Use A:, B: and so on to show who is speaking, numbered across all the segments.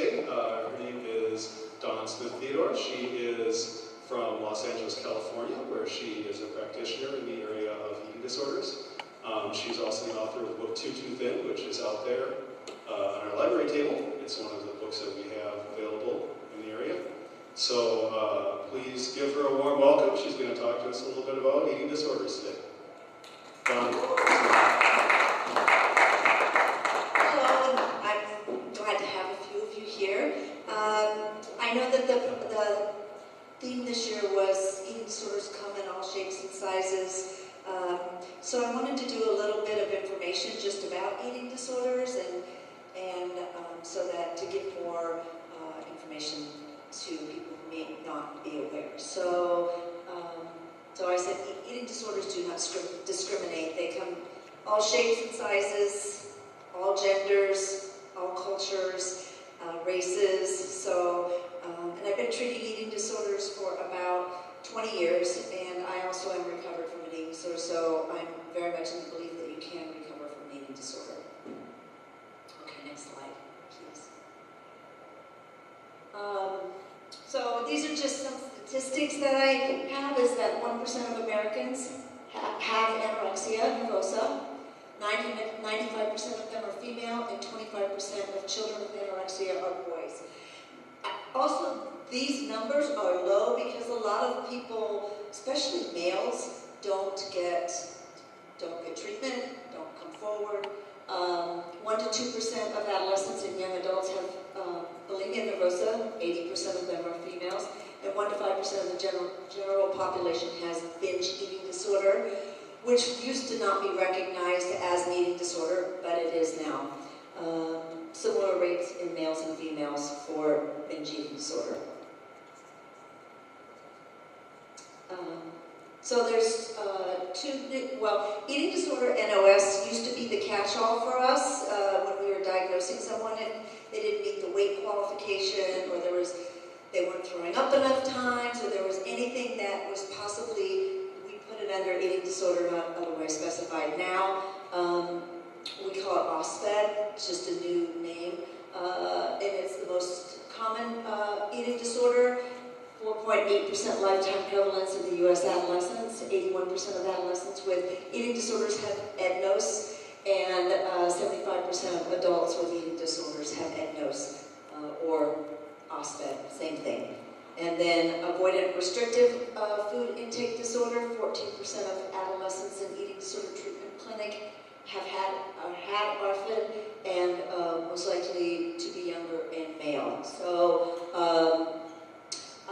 A: today. Her name is Dawn Smith-Theodore. She is from Los Angeles, California, where she is a practitioner in the area of eating disorders. She's also the author of the book Too Thin, which is out there on our library table. It's one of the books that we have available in the area. So please give her a warm welcome. She's going to talk to us a little bit about eating disorders today. Dawn.
B: Hello, and I'm glad to have a few of you here. I know that the theme this year was eating disorders come in all shapes and sizes. So I wanted to do a little bit of information just about eating disorders and so that to give more information to people who may not be aware. So I said eating disorders do not discriminate. They come all shapes and sizes, all genders, all cultures, races. So, and I've been treating eating disorders for about 20 years, and I also am recovered from an eating disorder, so I'm very much in the belief that you can recover from an eating disorder. Okay, next slide, please. So these are just some statistics that I have, is that 1% of Americans have anorexia nervosa. 95% of them are female, and 25% of children with anorexia are boys. Also, these numbers are low because a lot of people, especially males, don't get treatment, don't come forward. 1 to 2% of adolescents and young adults have bulimia nervosa. 80% of them are females, and 1 to 5% of the general population has binge eating disorder, which used to not be recognized as an eating disorder, but it is now. Similar rates in males and females for binge eating disorder. So there's eating disorder, NOS, used to be the catch-all for us when we were diagnosing someone and they didn't meet the weight qualification, or they weren't throwing up enough times, or there was anything that was possibly, we put it under eating disorder, not otherwise specified. Now, we call it OSFED, it's just a new name, and it's the most common eating disorder. 4.8% lifetime prevalence in the U.S. adolescents. 81% of adolescents with eating disorders have EDNOS, and 75% of adults with eating disorders have EDNOS or OSFED, same thing. And then avoidant restrictive food intake disorder. 14% of adolescents in eating disorder treatment clinic have had OSFED, and most likely to be younger and male. So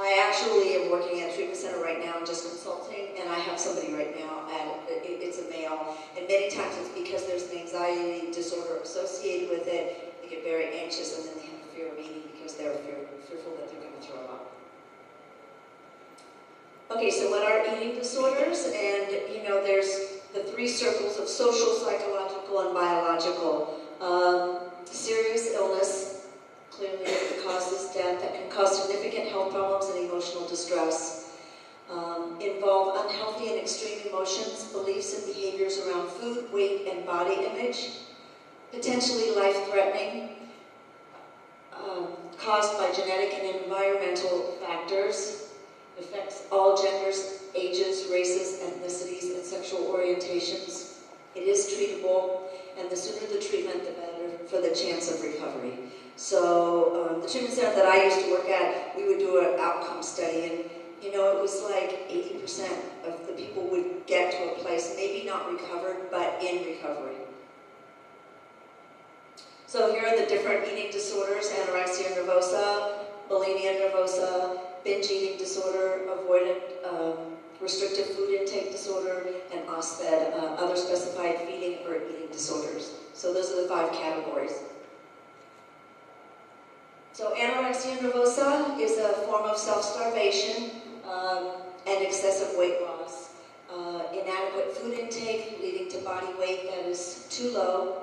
B: I actually am working at a treatment center right now, just consulting, and I have somebody right now, and it's a male, and many times it's because there's an anxiety disorder associated with it. They get very anxious, and then they have a fear of eating because they're fearful that they're going to throw up. Okay, so what are eating disorders? And there's the 3 circles of social, psychological, and biological. Serious illness, clearly it causes death, that can cause significant health problems and emotional distress. Involve unhealthy and extreme emotions, beliefs, and behaviors around food, weight, and body image. Potentially life-threatening, caused by genetic and environmental factors. Affects all genders, ages, races, ethnicities, and sexual orientations. It is treatable, and the sooner the treatment, the better for the chance of recovery. So the treatment center that I used to work at, we would do an outcome study, and it was like 80% of the people would get to a place, maybe not recovered, but in recovery. So here are the different eating disorders: anorexia nervosa, bulimia nervosa, binge eating disorder, avoidant restrictive food intake disorder, and OSFED, other specified feeding or eating disorders. So those are the 5 categories. So anorexia nervosa is a form of self-starvation and excessive weight loss. Inadequate food intake leading to body weight that is too low,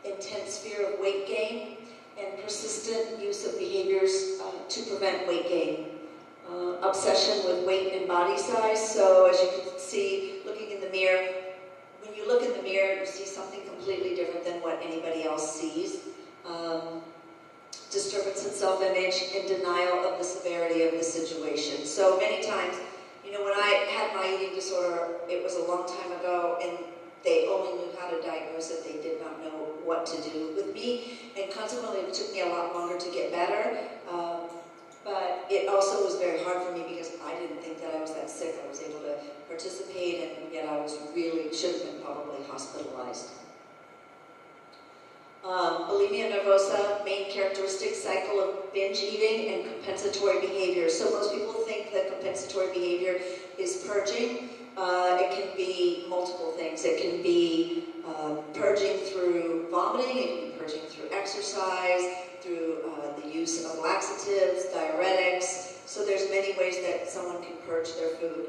B: intense fear of weight gain, and persistent use of behaviors to prevent weight gain. Obsession with weight and body size. So as you can see, looking in the mirror, when you look in the mirror, you see something completely different than what anybody else sees. disturbance in self-image, and denial of the severity of the situation. So many times, you know, when I had my eating disorder, it was a long time ago, and they only knew how to diagnose it. They did not know what to do with me, and consequently it took me a lot longer to get better. But it also was very hard for me because I didn't think that I was that sick. I was able to participate, and yet I was really, should have been probably hospitalized. Bulimia nervosa, main characteristic, cycle of binge eating and compensatory behavior. So most people think that compensatory behavior is purging. It can be multiple things. It can be purging through vomiting, it can be purging through exercise, through the use of laxatives, diuretics. So there's many ways that someone can purge their food.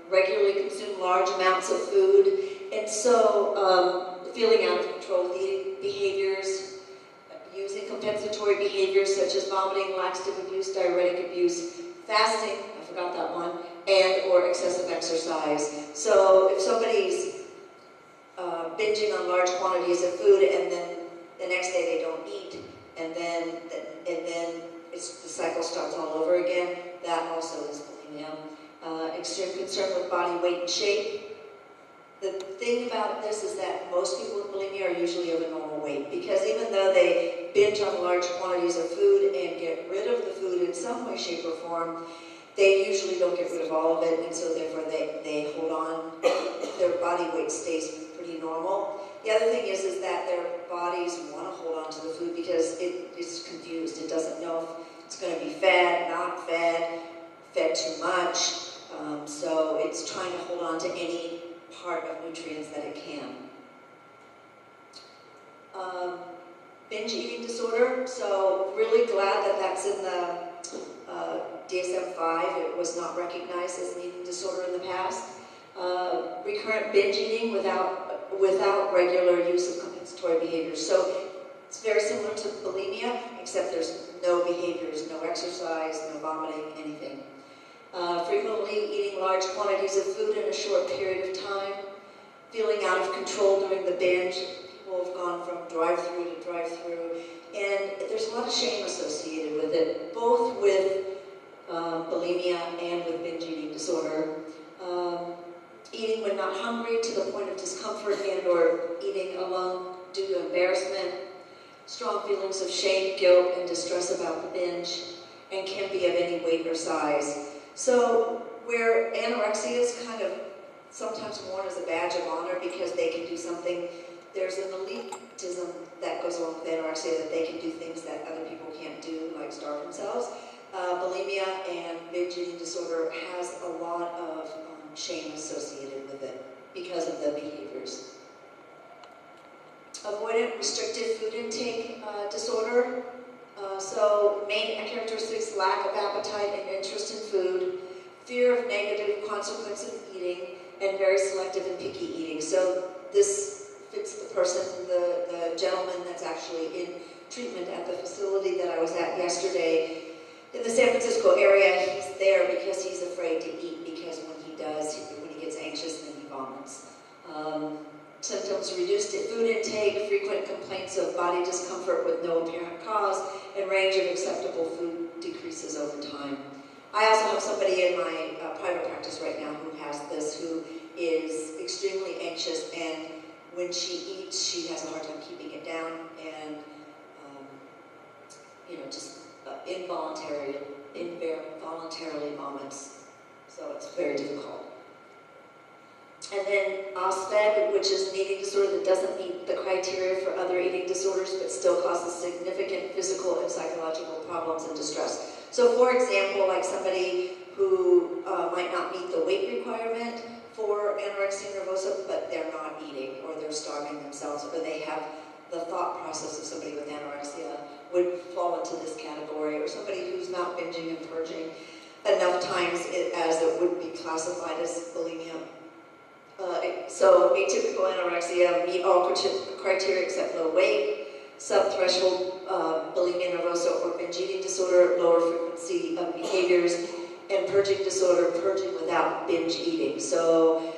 B: Regularly consume large amounts of food, and so feeling out of control with eating behaviors, using compensatory behaviors such as vomiting, laxative abuse, diuretic abuse, fasting, I forgot that one, and or excessive exercise. So if somebody's binging on large quantities of food and then the next day they don't eat, and then the cycle starts all over again, that also is bulimia. Extreme concern with body weight and shape. The thing about this is that most people with bulimia are usually of a normal weight, because even though they binge on large quantities of food and get rid of the food in some way, shape, or form, they usually don't get rid of all of it, and so therefore they hold on. Their body weight stays pretty normal. The other thing is that their bodies want to hold on to the food because it's confused. It doesn't know if it's going to be fed, not fed, fed too much. So it's trying to hold on to any part of nutrients that it can. Binge eating disorder. So really glad that that's in the DSM-5. It was not recognized as an eating disorder in the past. Recurrent binge eating without regular use of compensatory behaviors. So it's very similar to bulimia, except there's no behaviors, no exercise, no vomiting, anything. Frequently eating large quantities of food in a short period of time. Feeling out of control during the binge. People have gone from drive-through to drive-through. And there's a lot of shame associated with it, both with bulimia and with binge eating disorder. Eating when not hungry to the point of discomfort and or eating alone due to embarrassment. Strong feelings of shame, guilt, and distress about the binge, and can be of any weight or size. So where anorexia is kind of sometimes worn as a badge of honor because they can do something, there's an elitism that goes along with anorexia, that they can do things that other people can't do, like starve themselves. Bulimia and binge eating disorder has a lot of shame associated with it because of the behaviors. Avoidant restrictive food intake disorder. So main characteristics: lack of appetite and interest in food, fear of negative consequences of eating, and very selective and picky eating. So this fits the person, the gentleman that's actually in treatment at the facility that I was at yesterday. In the San Francisco area, he's there because he's afraid to eat, because when he gets anxious, then he vomits. Symptoms: reduced food intake, frequent complaints of body discomfort with no apparent cause, and range of acceptable food decreases over time. I also have somebody in my private practice right now who has this, who is extremely anxious, and when she eats, she has a hard time keeping it down, and just involuntarily vomits. So it's very difficult. And then OSFED, which is an eating disorder that doesn't meet the criteria for other eating disorders, but still causes significant physical and psychological problems and distress. So for example, like somebody who might not meet the weight requirement for anorexia nervosa, but they're not eating, or they're starving themselves, or they have the thought process of somebody with anorexia would fall into this category, or somebody who's not binging and purging enough times as it would be classified as bulimia. So atypical anorexia meet all criteria except low weight, subthreshold bulimia nervosa or binge eating disorder, lower frequency of behaviors, and purging disorder, purging without binge eating. So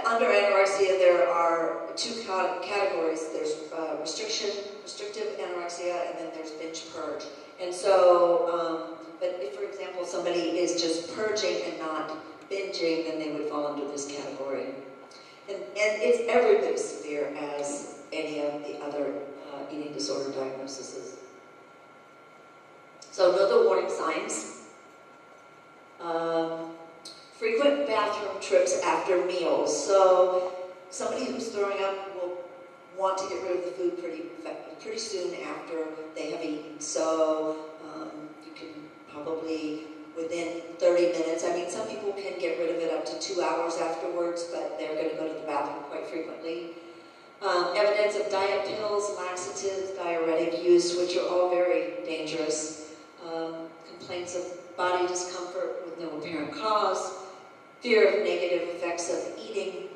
B: Under anorexia, there are two categories. There's restrictive anorexia, and then there's binge purge. And so, but if, for example, somebody is just purging and not binging, then they would fall under this category. And it's every bit as severe as any of the other eating disorder diagnoses. So know the warning signs. Frequent bathroom trips after meals. So somebody who's throwing up will want to get rid of the food pretty soon after they have eaten. So you can probably, within 30 minutes, I mean, some people can get rid of it up to 2 hours afterwards, but they're going to go to the bathroom quite frequently. Evidence of diet pills, laxatives, diuretic use, which are all very dangerous. Complaints of body discomfort with no apparent cause. Fear of negative effects of eating,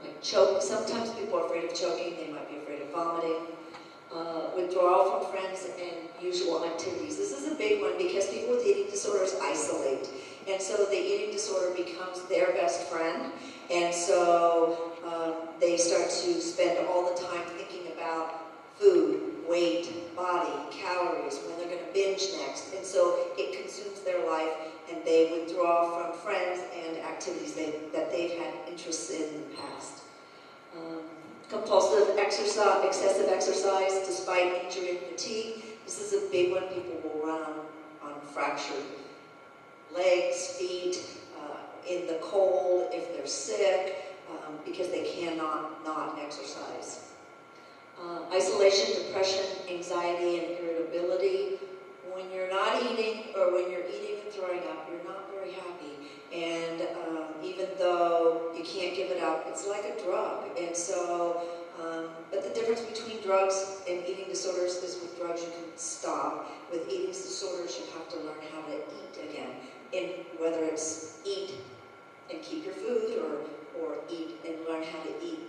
B: like choke. Sometimes people are afraid of choking, they might be afraid of vomiting. Withdrawal from friends and usual activities. This is a big one because people with eating disorders isolate. And so the eating disorder becomes their best friend. And so they start to spend all the time thinking about food, weight, body, calories, when they're going to binge next. And so it consumes their life, and they withdraw from friends and activities that they've had interests in the past. Compulsive exercise, excessive exercise despite injury and fatigue. This is a big one. People will run on fractured legs, feet, in the cold if they're sick, because they cannot not exercise. Isolation, depression, anxiety, and irritability. When you're not eating, or when you're eating and throwing up, you're not very happy. And even though you can't give it up, it's like a drug. And so, but the difference between drugs and eating disorders is with drugs you can stop. With eating disorders, you have to learn how to eat again. In whether it's eat and keep your food, or eat and learn how to eat,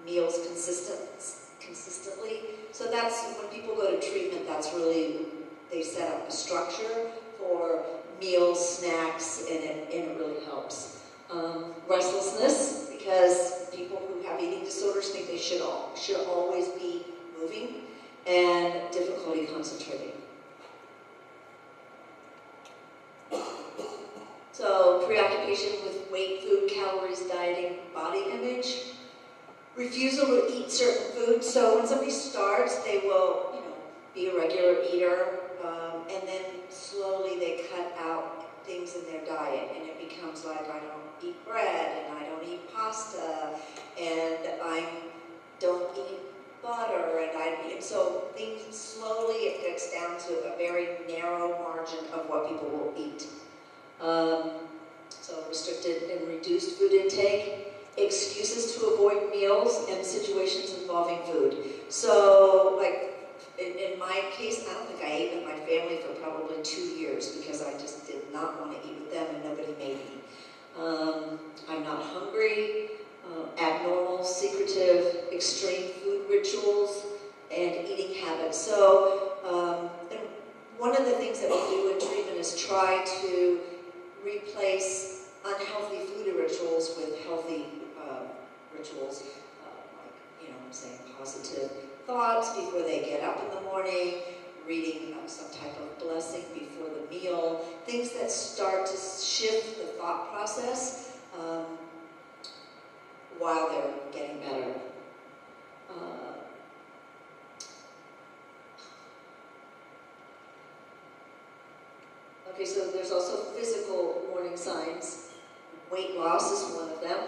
B: meals consistently. So that's when people go to treatment. That's really, they set up a structure for meals, snacks, and it really helps. Restlessness, because people who have eating disorders think they should always be moving, and difficulty concentrating. So preoccupation with weight, food, calories, dieting, body image. Refusal to eat certain foods. So when somebody starts, they will, be a regular eater, and then slowly they cut out things in their diet, and it becomes like, I don't eat bread, and I don't eat pasta, and I don't eat butter, and so things slowly, it gets down to a very narrow margin of what people will eat. So restricted and reduced food intake, excuses to avoid meals and situations involving food. So, like, in my case, I don't think I ate with my family for probably 2 years because I just did not want to eat with them and nobody made me. I'm not hungry, abnormal, secretive, extreme food rituals, and eating habits. So, and one of the things that we do in treatment is try to replace unhealthy food rituals with healthy rituals, like, I'm saying positive thoughts before they get up in the morning, reading some type of blessing before the meal, things that start to shift the thought process while they're getting better. Okay, so there's also physical warning signs. Weight loss is one of them.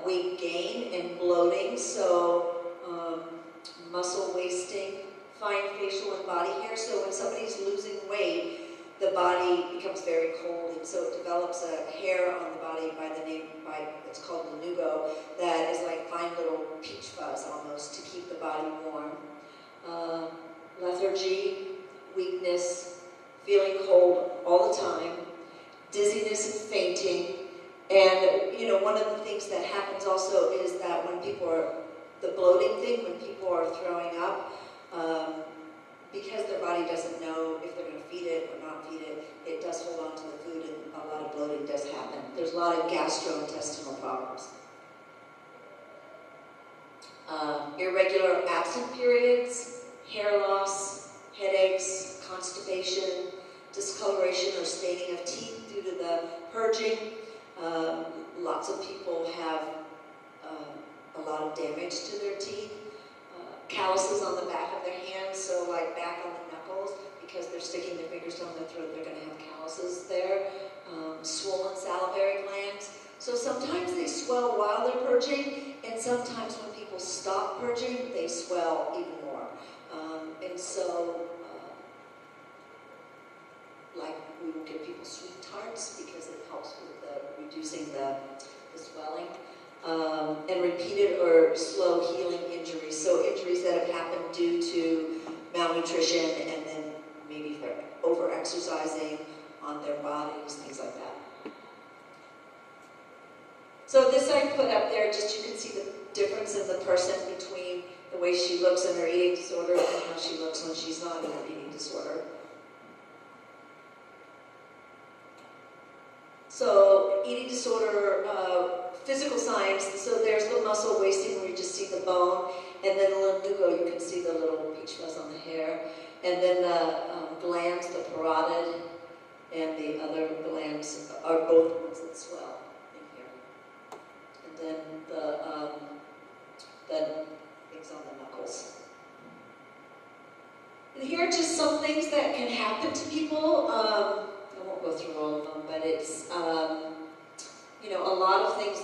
B: Weight gain and bloating, so muscle wasting, fine facial and body hair. So when somebody's losing weight, the body becomes very cold, and so it develops a hair on the body it's called lanugo, that is like fine little peach fuzz almost to keep the body warm. Lethargy, weakness, feeling cold all the time, dizziness and fainting. And, one of the things that happens also is that when people are, the bloating thing, when people are throwing up, because their body doesn't know if they're going to feed it or not feed it, it does hold on to the food and a lot of bloating does happen. There's a lot of gastrointestinal problems. Irregular absent periods, hair loss, headaches, constipation, discoloration or staining of teeth due to the purging. Lots of people have a lot of damage to their teeth. Calluses on the back of their hands, so like back on the knuckles, because they're sticking their fingers down their throat, they're going to have calluses there. Swollen salivary glands. So sometimes they swell while they're purging, and sometimes when people stop purging, they swell even more. And so, like, we will give people sweet tarts because it helps with reducing the swelling. And repeated or slow healing injuries. So injuries that have happened due to malnutrition and then maybe they're over-exercising on their bodies, things like that. So this I put up there just you can see the difference in the person between the way she looks in her eating disorder and how she looks when she's not in her eating disorder. So eating disorder, physical signs, so there's the muscle wasting where you just see the bone, and then the lanugo, you can see the little peach fuzz on the hair, and then the glands, the parotid, and the other glands are both the ones that swell in here. And then the things on the knuckles. And here are just some things that can happen to people. I won't go through all of them, but it's, you know, a lot of things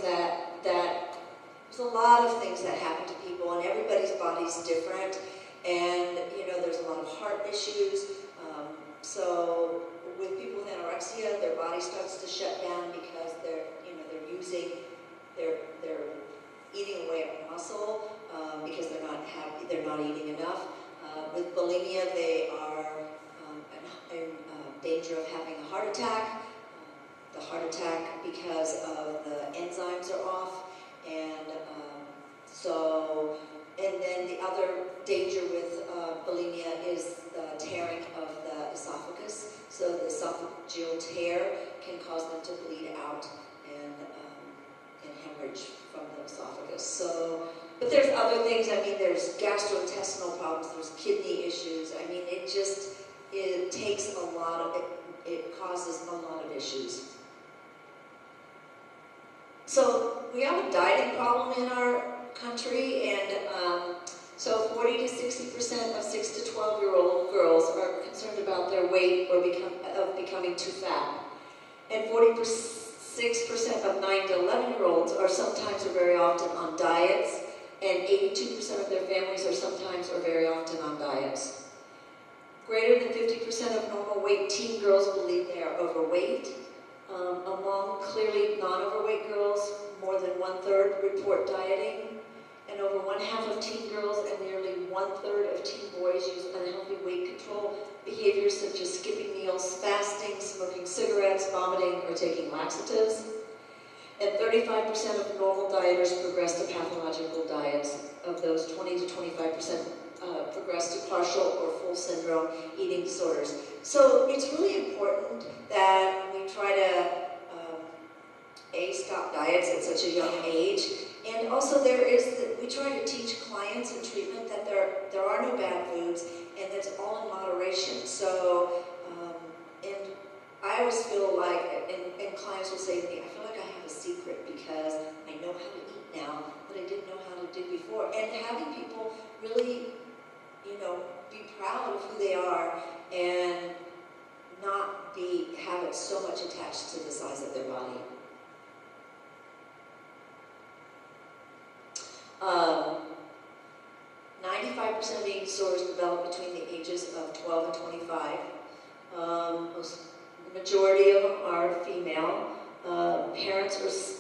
B: there's a lot of things that happen to people, and everybody's body's different, and, you know, there's a lot of heart issues. So with people with anorexia, their body starts to shut down because they're eating away at muscle because they're not eating enough. With bulimia, they are in danger of having a heart attack. The heart attack because of the enzymes are off, and and then the other danger with bulimia is the tearing of the esophagus. So the esophageal tear can cause them to bleed out and hemorrhage from the esophagus. So, but there's other things. I mean, there's gastrointestinal problems. There's kidney issues. I mean, it takes a lot of it causes a lot of issues. So we have a dieting problem in our country, and so 40 to 60% of 6 to 12-year-old girls are concerned about their weight or becoming too fat. And 46% of 9 to 11-year-olds are sometimes or very often on diets, and 82% of their families are sometimes or very often on diets. Greater than 50% of normal weight teen girls believe they are overweight. Among clearly non-overweight girls, more than 1/3 report dieting, and over 1/2 of teen girls and nearly 1/3 of teen boys use unhealthy weight control behaviors such as skipping meals, fasting, smoking cigarettes, vomiting, or taking laxatives. And 35% of normal dieters progress to pathological diets. Of those, 20 to 25% progress to partial or full syndrome eating disorders. So it's really important that we try to stop diets at such a young age, and also we try to teach clients in treatment that there are no bad foods and that's all in moderation. So and I always feel like, and clients will say to me, I feel like I have a secret because I know how to eat now that I didn't know how to do before. And having people really, you know, be proud of who they are and not have it so much attached to the size of their body. 95% of eating disorders develop between the ages of 12 and 25. The majority of them are female.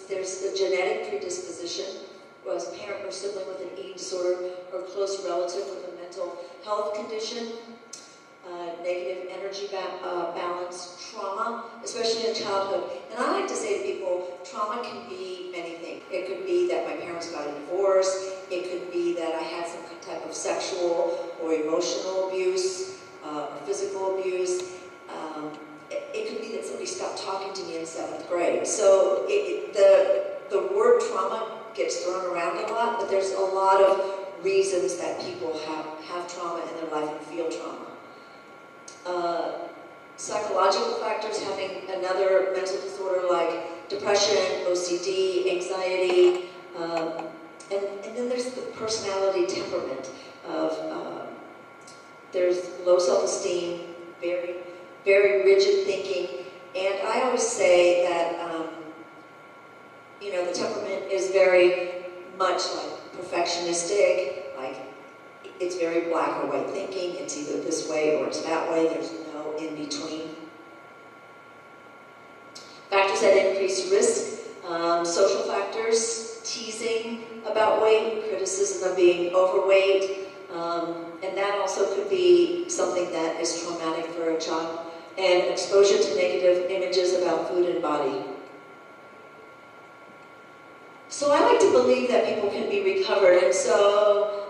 B: There's a genetic predisposition, was a parent or sibling with an eating disorder or close relative with a mental health condition, negative energy balance, trauma, especially in childhood. And I like to say to people, trauma can be many things. It could be that my parents got a divorce. It could be that I had some type of sexual or emotional abuse or physical abuse. grade. So the word trauma gets thrown around a lot, but there's a lot of reasons that people have trauma in their life and feel trauma. Psychological factors, having another mental disorder like depression, OCD, anxiety, and then there's the personality temperament of, there's low self-esteem, very, very rigid thinking, and I always say that, the temperament is very much like perfectionistic, like it's very black or white thinking, it's either this way or it's that way, there's no in between. Factors that increase risk, social factors, teasing about weight, criticism of being overweight, and that also could be something that is traumatic for a child, and exposure to negative images about food and body. So I like to believe that people can be recovered, and so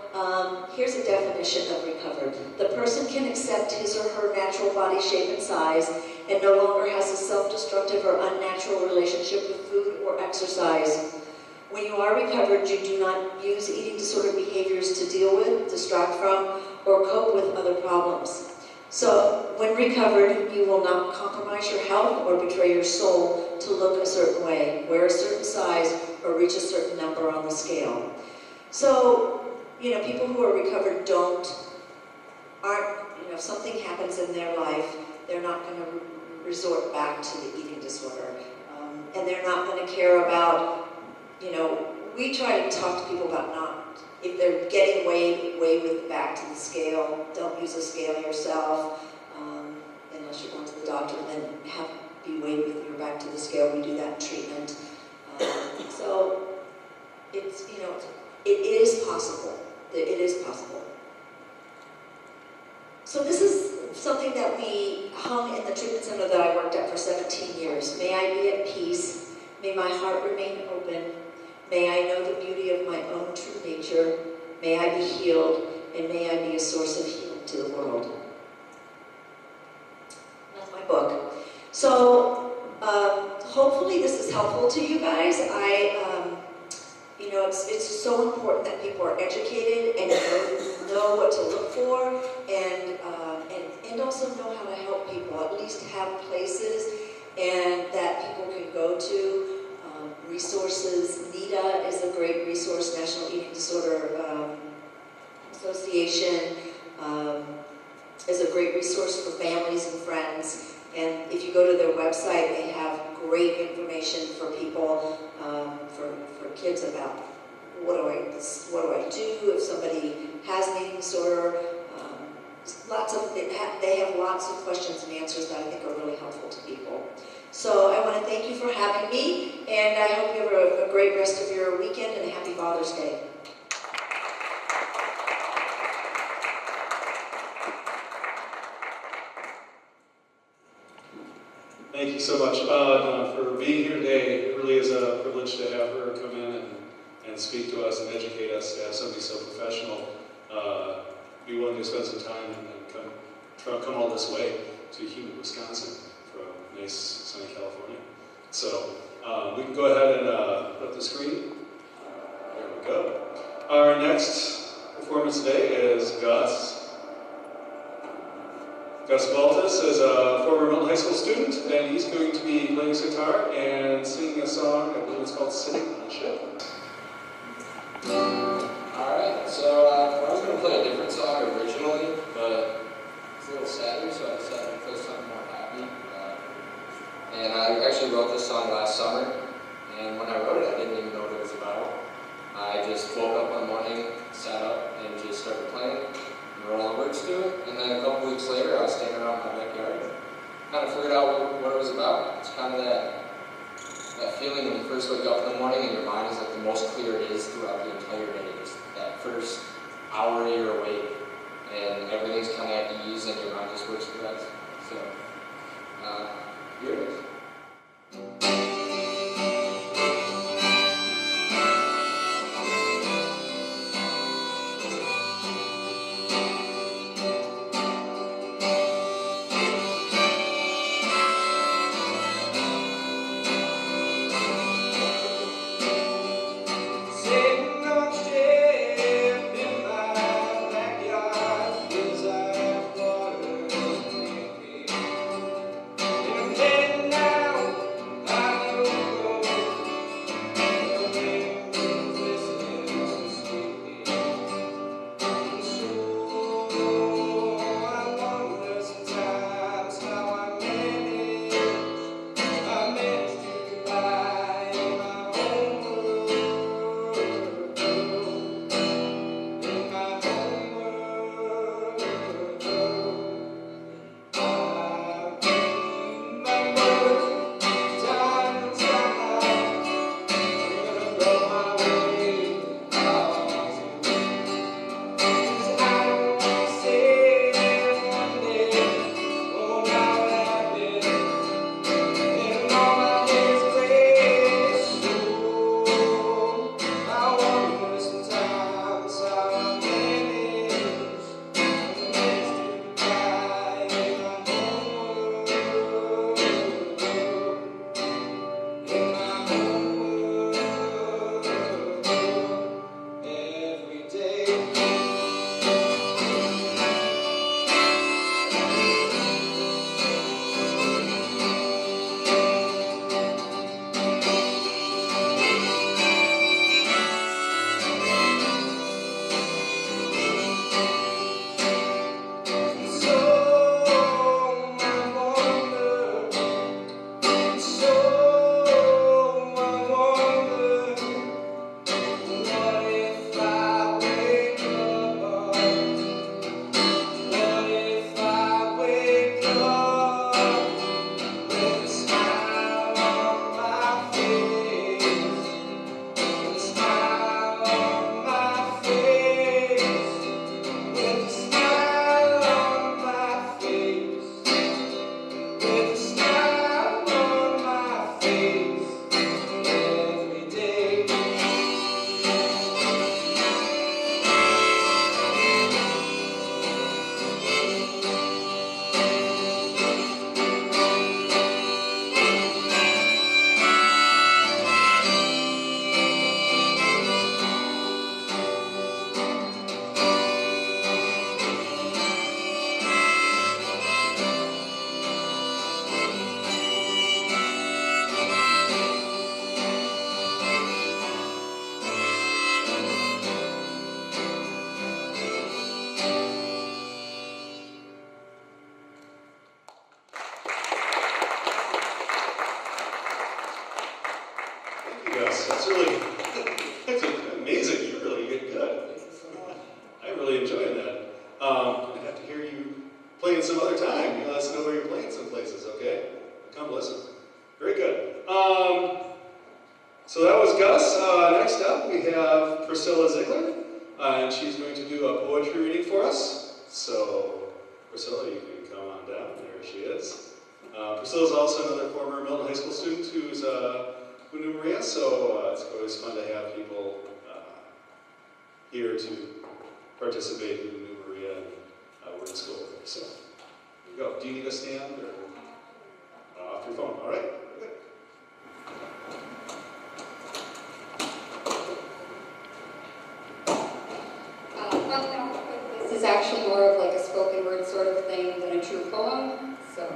B: here's a definition of recovered. The person can accept his or her natural body shape and size and no longer has a self-destructive or unnatural relationship with food or exercise. When you are recovered, you do not use eating disorder behaviors to deal with, distract from, or cope with other problems. So when recovered, you will not compromise your health or betray your soul to look a certain way, wear a certain size, or reach a certain number on the scale. So, people who are recovered aren't, if something happens in their life, they're not going to resort back to the eating disorder. And they're not going to care about, we try to talk to people about not, if they're getting way back to the scale, don't use a scale yourself, unless you're going to the doctor, and then be weighed with your back to the scale. We do that in treatment. So it's, it is possible. It is possible. So this is something that we hung in the treatment center that I worked at for 17 years. May I be at peace. May my heart remain open. May I know the beauty of my own true nature. May I be healed. And may I be a source of healing to the world. That's my book. So hopefully this is helpful to you guys. It's so important that people are educated and know what to look for, and also know how to help people. At least have places and that people can go to. Resources. NEDA is a great resource. National Eating Disorder Association is a great resource for families and friends. And if you go to their website, they have great information for people, for kids about what do I do if somebody has an eating disorder. They have lots of questions and answers that I think are really helpful to people. So I want to thank you for having me, and I hope you have a great rest of your weekend and a happy Father's Day.
A: Thank you so much, Donna, for being here today. It really is a privilege to have her come in and speak to us and educate us, to have somebody so professional be willing to spend some time and come all this way to humid Wisconsin from nice, sunny California. So we can go ahead and put up the screen. There we go. Our next performance today is Gus. Gus Baltus is a former Milton High School student, and he's going to be playing his guitar and singing a song, I believe it's called Sitting on a Ship.
C: Alright, so I was going to play a different song originally, but it's a little sadder, so I decided to play something more happy. And I actually wrote this song last summer, and when I wrote it, I didn't even know what it was about. I just woke up one morning, sat up, and just started playing. Wrote all the words to it, and then a couple weeks later I was standing around my backyard, kind of figured out what it was about. It's kind of that feeling when you first wake up in the morning and your mind is like the most clear it is throughout the entire day. Just that first hour you're awake, and everything's kind of at ease, and your mind just works the best. So, here it is.
A: playing some other time. You let us know where you're playing some places, okay? Come listen. Very good. So that was Gus. Next up, we have Priscilla Ziegler, and she's going to do a poetry reading for us. So, Priscilla, you can come on down. There she is. Priscilla's also another former Milton High School student who's who knew Maria, so it's always fun to have people here to participate who knew Maria and were in school with her. So, here you go. Do you need a stand or off your phone? All right. Good.
D: This is actually more of like a spoken word sort of thing than a true poem, so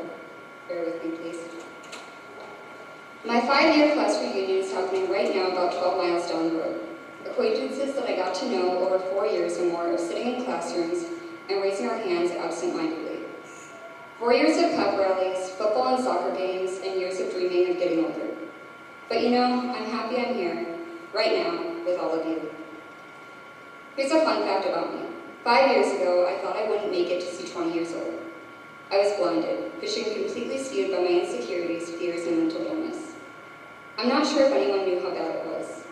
D: bear with me, please. My 5-year class reunion is happening right now about 12 miles down the road. Acquaintances that I got to know over 4 years or more are sitting in classrooms and raising our hands absent-mindedly. 4 years of pep rallies, football and soccer games, and years of dreaming of getting older. But you know, I'm happy I'm here, right now, with all of you. Here's a fun fact about me. 5 years ago, I thought I wouldn't make it to see 20 years old. I was blinded, vision completely skewed by my insecurities, fears, and mental illness. I'm not sure if anyone knew how bad it was.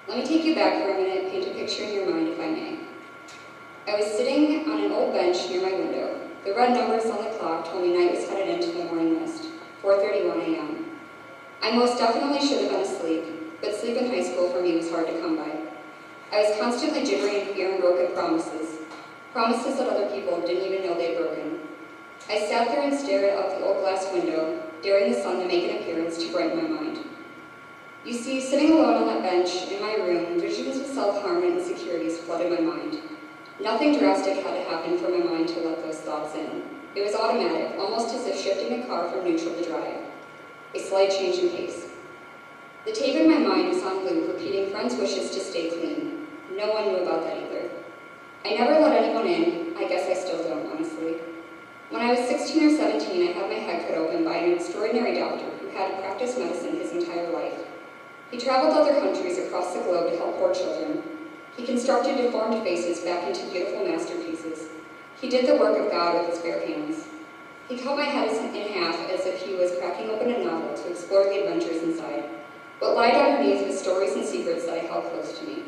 D: Let me take you back for a minute, paint a picture in your mind if I may. I was sitting on an old bench near my window. The red numbers on the clock told me night was headed into the morning mist, 4:31 a.m. I most definitely should have been asleep, but sleep in high school for me was hard to come by. I was constantly jittery in fear and broken promises that other people didn't even know they'd broken. I sat there and stared out the old glass window, daring the sun to make an appearance to brighten my mind. You see, sitting alone on that bench in my room, visions of self-harm and insecurities flooded my mind. Nothing drastic had to happen for my mind to let those thoughts in. It was automatic, almost as if shifting a car from neutral to drive. A slight change in pace. The tape in my mind was on loop, repeating friends' wishes to stay clean. No one knew about that either. I never let anyone in. I guess I still don't, honestly. When I was 16 or 17, I had my head cut open by an extraordinary doctor who had practiced medicine his entire life. He traveled to other countries across the globe to help poor children. He constructed deformed faces back into beautiful masterpieces. He did the work of God with his bare hands. He cut my head in half as if he was cracking open a novel to explore the adventures inside, but lied underneath with stories and secrets that I held close to me.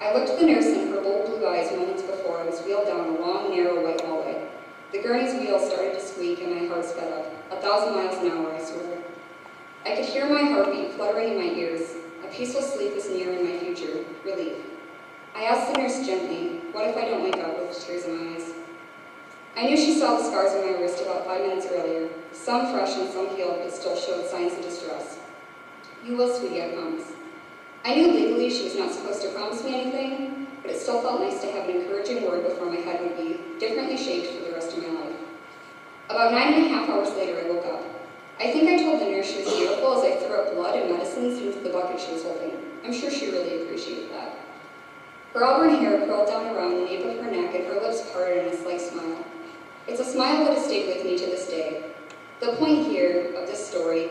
D: I looked at the nurse in her bold blue eyes moments before I was wheeled down a long, narrow white hallway. The gurney's wheels started to squeak and my heart sped up, 1,000 miles an hour, I swear. I could hear my heartbeat fluttering in my ears. A peaceful sleep was near in my future, relief. I asked the nurse gently, what if I don't wake up with tears in my eyes? I knew she saw the scars on my wrist about 5 minutes earlier, some fresh and some healed, but still showed signs of distress. You will, sweetie, I promise. I knew legally she was not supposed to promise me anything, but it still felt nice to have an encouraging word before my head would be differently shaped for the rest of my life. About 9.5 hours later, I woke up. I think I told the nurse she was beautiful as I threw up blood and medicines into the bucket she was holding. I'm sure she really appreciated that. Her auburn hair curled down around the nape of her neck and her lips parted in a slight smile. It's a smile that has stayed with me to this day. The point here of this story,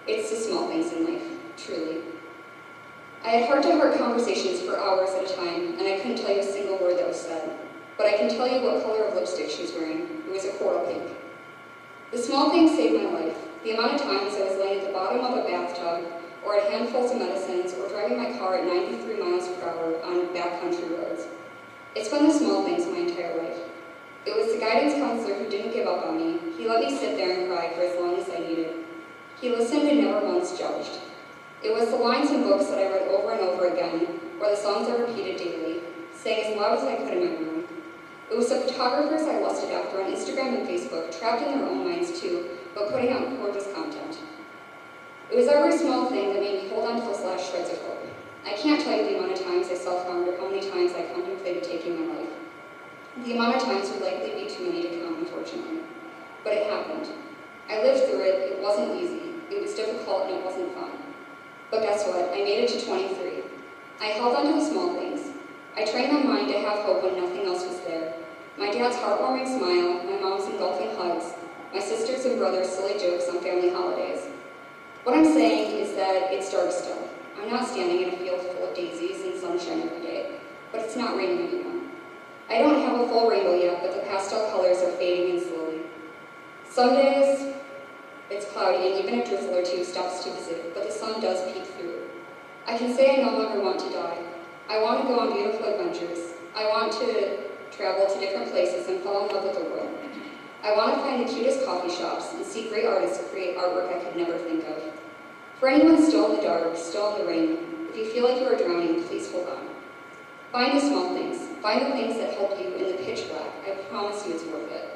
D: it's the small things in life, truly. I had heart-to-heart conversations for hours at a time, and I couldn't tell you a single word that was said. But I can tell you what color of lipstick she was wearing. It was a coral pink. The small things saved my life. The amount of times I was laying at the bottom of a bathtub, or at handfuls of medicines, or driving my car at 93 miles per hour on backcountry roads. It's been the small things my entire life. It was the guidance counselor who didn't give up on me. He let me sit there and cry for as long as I needed. He listened and never once judged. It was the lines in books that I read over and over again, or the songs I repeated daily, saying as loud as I could in my room. It was the photographers I lusted after on Instagram and Facebook, trapped in their own minds too, but putting out gorgeous content. It was every small thing that made me hold on to those last shreds of hope. I can't tell you the amount of times I self-harmed or how many times I contemplated taking my life. The amount of times would likely be too many to count, unfortunately. But it happened. I lived through it. It wasn't easy. It was difficult and it wasn't fun. But guess what? I made it to 23. I held on to the small things. I trained my mind to have hope when nothing else was there. My dad's heartwarming smile, my mom's engulfing hugs, my sisters and brothers' silly jokes on family holidays. What I'm saying is that it's dark still. I'm not standing in a field full of daisies and sunshine every day, but it's not raining anymore. I don't have a full rainbow yet, but the pastel colors are fading and Some days, it's cloudy and even a drizzle or two stops to visit, but the sun does peek through. I can say I no longer want to die. I want to go on beautiful adventures. I want to travel to different places and fall in love with the world. I want to find the cutest coffee shops and see great artists create artwork I could never think of. For anyone still in the dark, still in the rain, if you feel like you are drowning, please hold on. Find the small things. Find the things that help you in the pitch black. I promise you it's worth it.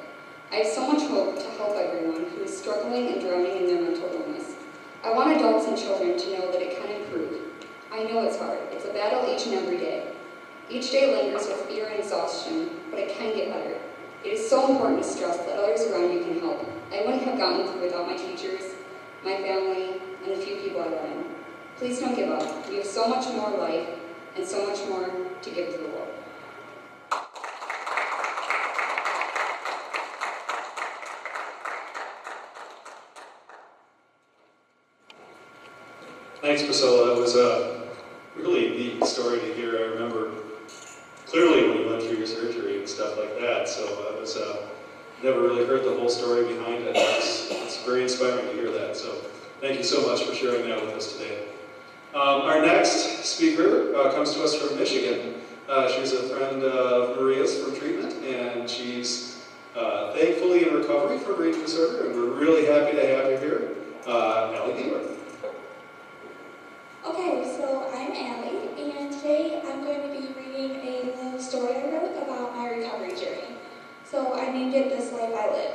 D: I have so much hope to help everyone who is struggling and drowning in their mental illness. I want adults and children to know that it can improve. I know it's hard. It's a battle each and every day. Each day lingers with fear and exhaustion, but it can get better. It is so important to stress that others around you can help. I wouldn't have gotten through without my teachers, my family, and the few people I let in. Please don't give up. We have so much more life and so much more to give to the world.
A: Thanks, Priscilla. That was a really neat story to hear. I remember clearly when you went through your surgery and stuff like that. So I was never really heard the whole story behind it. It's very inspiring to hear that. So thank you so much for sharing that with us today. Our next speaker comes to us from Michigan. She's a friend of Maria's from treatment, and she's thankfully in recovery from her eating disorder, and we're really happy to have you here. Allie Beaver.
E: Okay, so I'm Allie, and today I'm going to be reading a little story I wrote about my recovery journey. So I named it This Life I Live.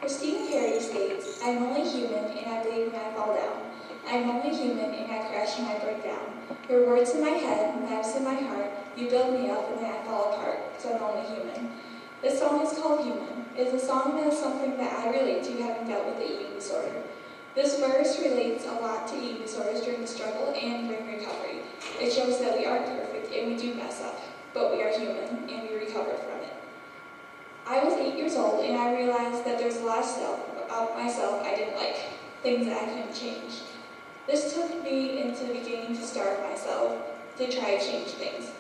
E: Christine Perry states, "I'm only human and I bleed when I fall down. I'm only human and I crash and I break down. Your words in my head, maps in my heart, you build me up and then I fall apart, so I'm only human." This song is called Human. It is a song that is something that I relate to, having dealt with the eating disorder. This verse relates a lot to eating disorders during the struggle and during recovery. It shows that we aren't perfect and we do mess up, but we are human and we recover from it. I was 8 years old and I realized that there's a lot of stuff about myself I didn't like, things that I couldn't change. This took me into beginning to starve myself to try to change things.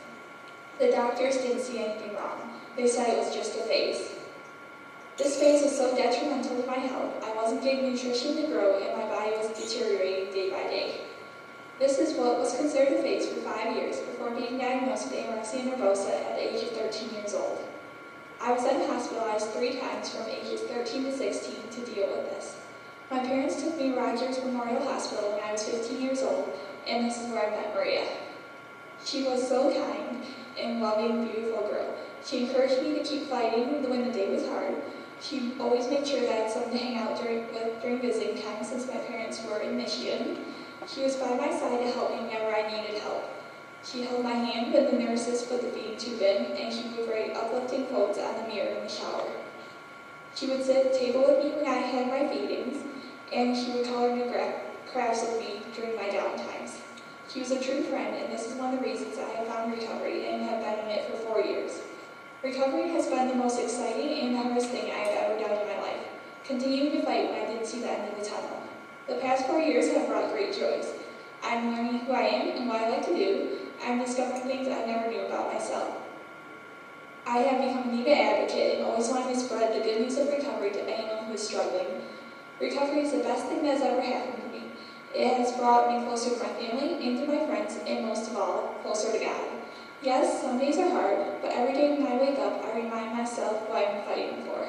E: The doctors didn't see anything wrong. They said it was just a phase. This phase was so detrimental to my health, I wasn't getting nutrition to grow and my body was deteriorating day by day. This is what was considered a phase for 5 years before being diagnosed with anorexia nervosa at the age of 13 years old. I was then hospitalized 3 times from ages 13 to 16 to deal with this. My parents took me to Rogers Memorial Hospital when I was 15 years old, and this is where I met Maria. She was so kind and loving, beautiful girl. She encouraged me to keep fighting when the day was hard. She always made sure that I had someone to hang out during visiting time since my parents were in Michigan. She was by my side to help me whenever I needed help. She held my hand when the nurses put the feeding tube in, and she would write uplifting quotes on the mirror in the shower. She would sit at the table with me when I had my feedings, and she would color new crafts with me during my downtimes. She was a true friend, and this is one of the reasons I have found recovery and have been in it for 4 years. Recovery has been the most exciting and hardest thing I have ever done in my life, continuing to fight when I didn't see the end of the tunnel. The past 4 years have brought great joys. I'm learning who I am and what I like to do. I'm discovering things I never knew about myself. I have become a needed advocate and always wanted to spread the good news of recovery to anyone who is struggling. Recovery is the best thing that has ever happened to me. It has brought me closer to my family and to my friends, and most of all, closer to God. Yes, some days are hard, but every day when I wake up, I remind myself what I'm fighting for.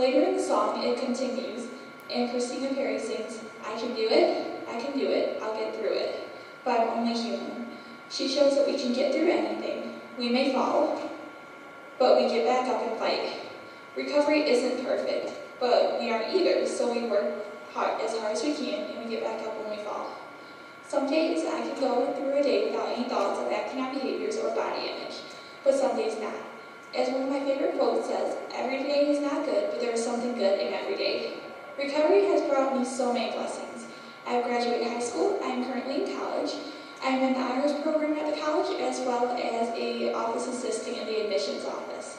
E: Later in the song, it continues, and Christina Perry sings, I can do it, I'll get through it, but I'm only human. She shows that we can get through anything. We may fall, but we get back up and fight. Recovery isn't perfect, but we aren't either, so we work as hard as we can, and we get back up when we fall. Some days I can go through a day without any thoughts of acting on behaviors or body image, but some days not. As one of my favorite quotes says, every day is not good, but there is something good in every day. Recovery has brought me so many blessings. I have graduated high school, I am currently in college, I am in the honors program at the college, as well as an office assistant in the admissions office.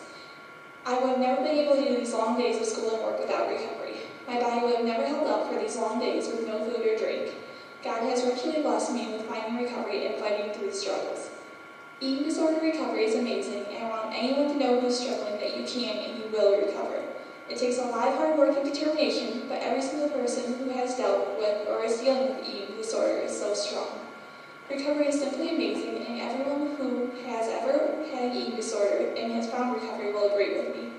E: I would have never been able to do these long days of school and work without recovery. My body would have never held up for these long days with no food or drink. God has richly blessed me with finding recovery and fighting through the struggles. Eating disorder recovery is amazing, and I want anyone to know who's struggling that you can and you will recover. It takes a lot of hard work and determination, but every single person who has dealt with or is dealing with eating disorder is so strong. Recovery is simply amazing, and everyone who has ever had an eating disorder and has found recovery will agree with me.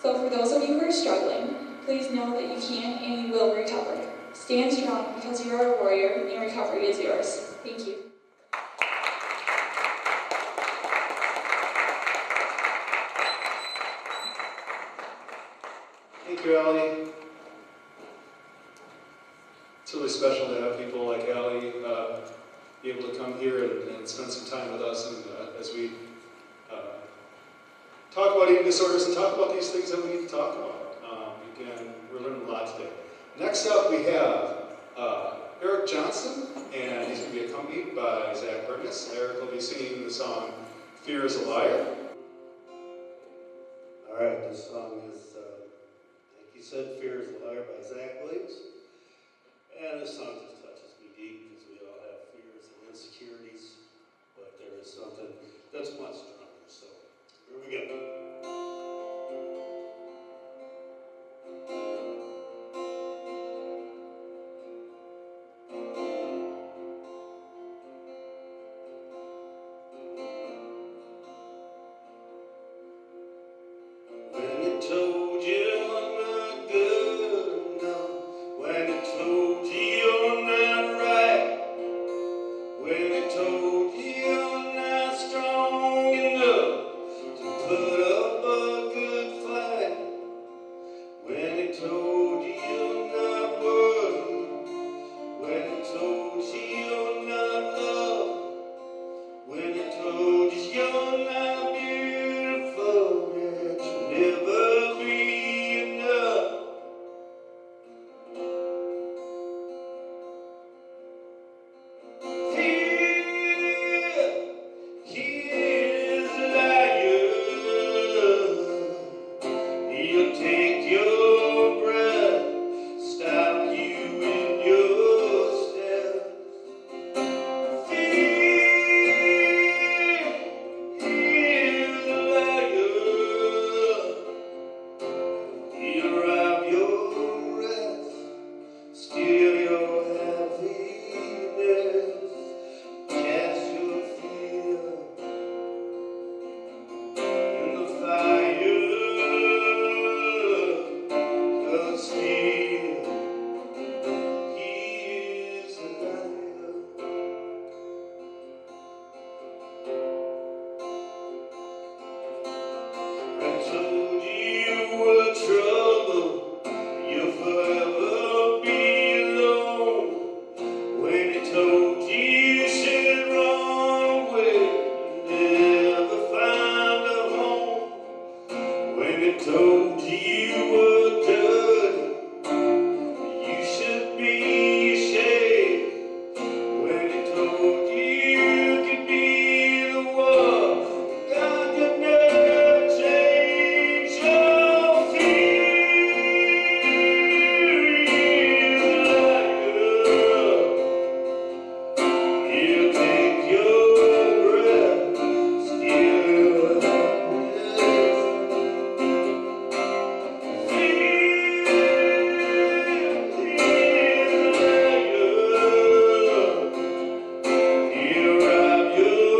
E: So for those of you who are struggling, please know that you can and you will recover. Stand strong because you are a warrior and recovery is yours. Thank you.
A: Thank you, Allie. It's really special to have people like Allie be able to come here and spend some time with us, and as we talk about eating disorders and talk about these things that we need to talk about. Again, we're learning a lot today. Next up, we have Eric Johnson, and he's going to be accompanied by Zach Burgess. Eric will be singing the song "Fear is a Liar."
F: All right, this song is, like you said, "Fear is a Liar" by Zach Williams. And this song just touches me deep because we all have fears and insecurities, but there is something that's much stronger. So here we go. When it told you I'm not good enough, when it told you you're not right, when it told you you're not strong enough to put up a good fight, when it told you you're not worthy, when it told you you're not loved, when it told you you're not beautiful, that you'll never be enough. He is a liar. He'll take your breath, stop you in your steps. He's a liar. He'll rob your rest, steal your happiness, cast your fear in the fire of steel. He is a liar. I told you were trouble, you'll forever be alone. When it told you you should run away, never find a home. When it told you you were dirty, you should be ashamed. When it told you you could be the one, God could never change your fear. Is a liar. He'll take your breath, steal your happiness. He'll rob your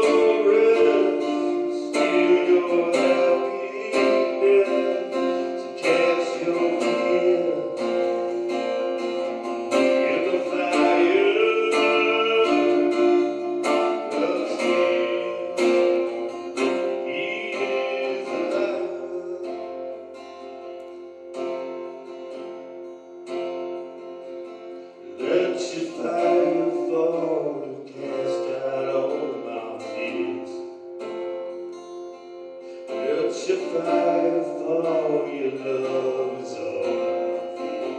F: rest, steal your happiness, so cast your fear in the fire of steel. He is a liar. Let your fire fall and cast out all my fears. Let your fire fall, your love is all I feel.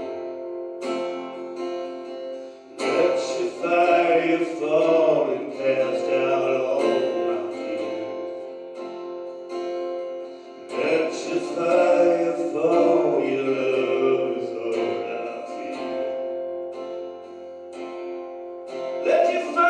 F: Let your fire fall and cast out all my fears. Let your fire fall, your love is all I feel. Let your fire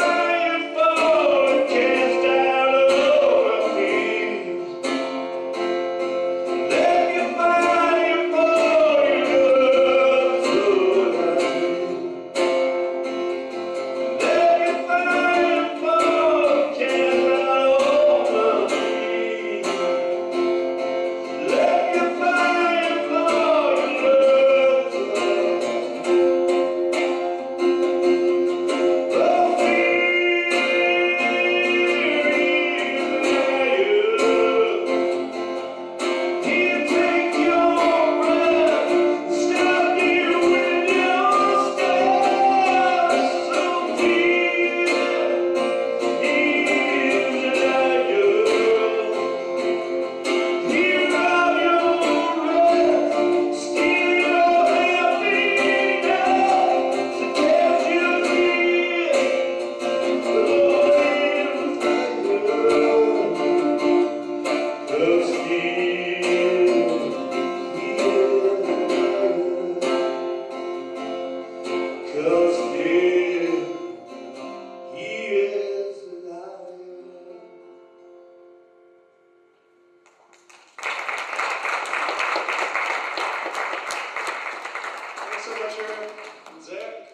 A: Eric and Zach.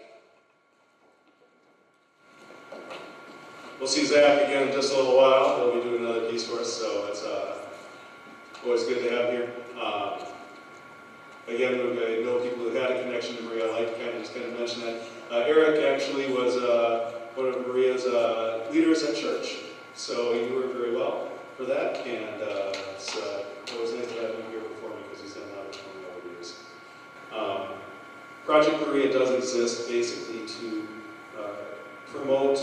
A: We'll see Zach again in just a little while. He'll be doing another piece for us, so it's always good to have him here. Again, I know people who had a connection to Maria. I like to just mention that. Eric actually was one of Maria's leaders at church, so he knew her very well for that, and it's always nice to have him here performing because he's done a lot of 20 over years. Project Maria does exist basically to promote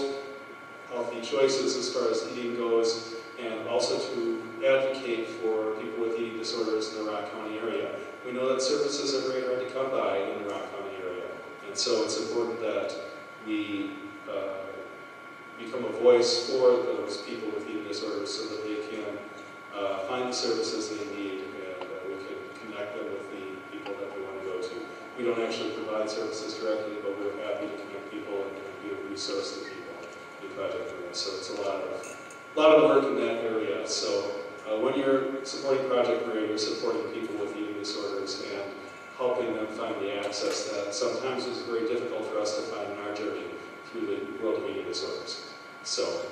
A: healthy choices as far as eating goes, and also to advocate for people with eating disorders in the Rock County area. We know that services are very hard to come by in the Rock County area, and so it's important that we become a voice for those people with eating disorders so that they can find the services they need, and we can connect them with the people that we want to go to. We don't actually provide services directly, but we're happy to connect people and be a resource to people in Project Maria. So it's a lot of work in that area. So when you're supporting Project Maria, you're supporting people with eating disorders and helping them find the access that sometimes is very difficult for us to find in our journey through the world of eating disorders. So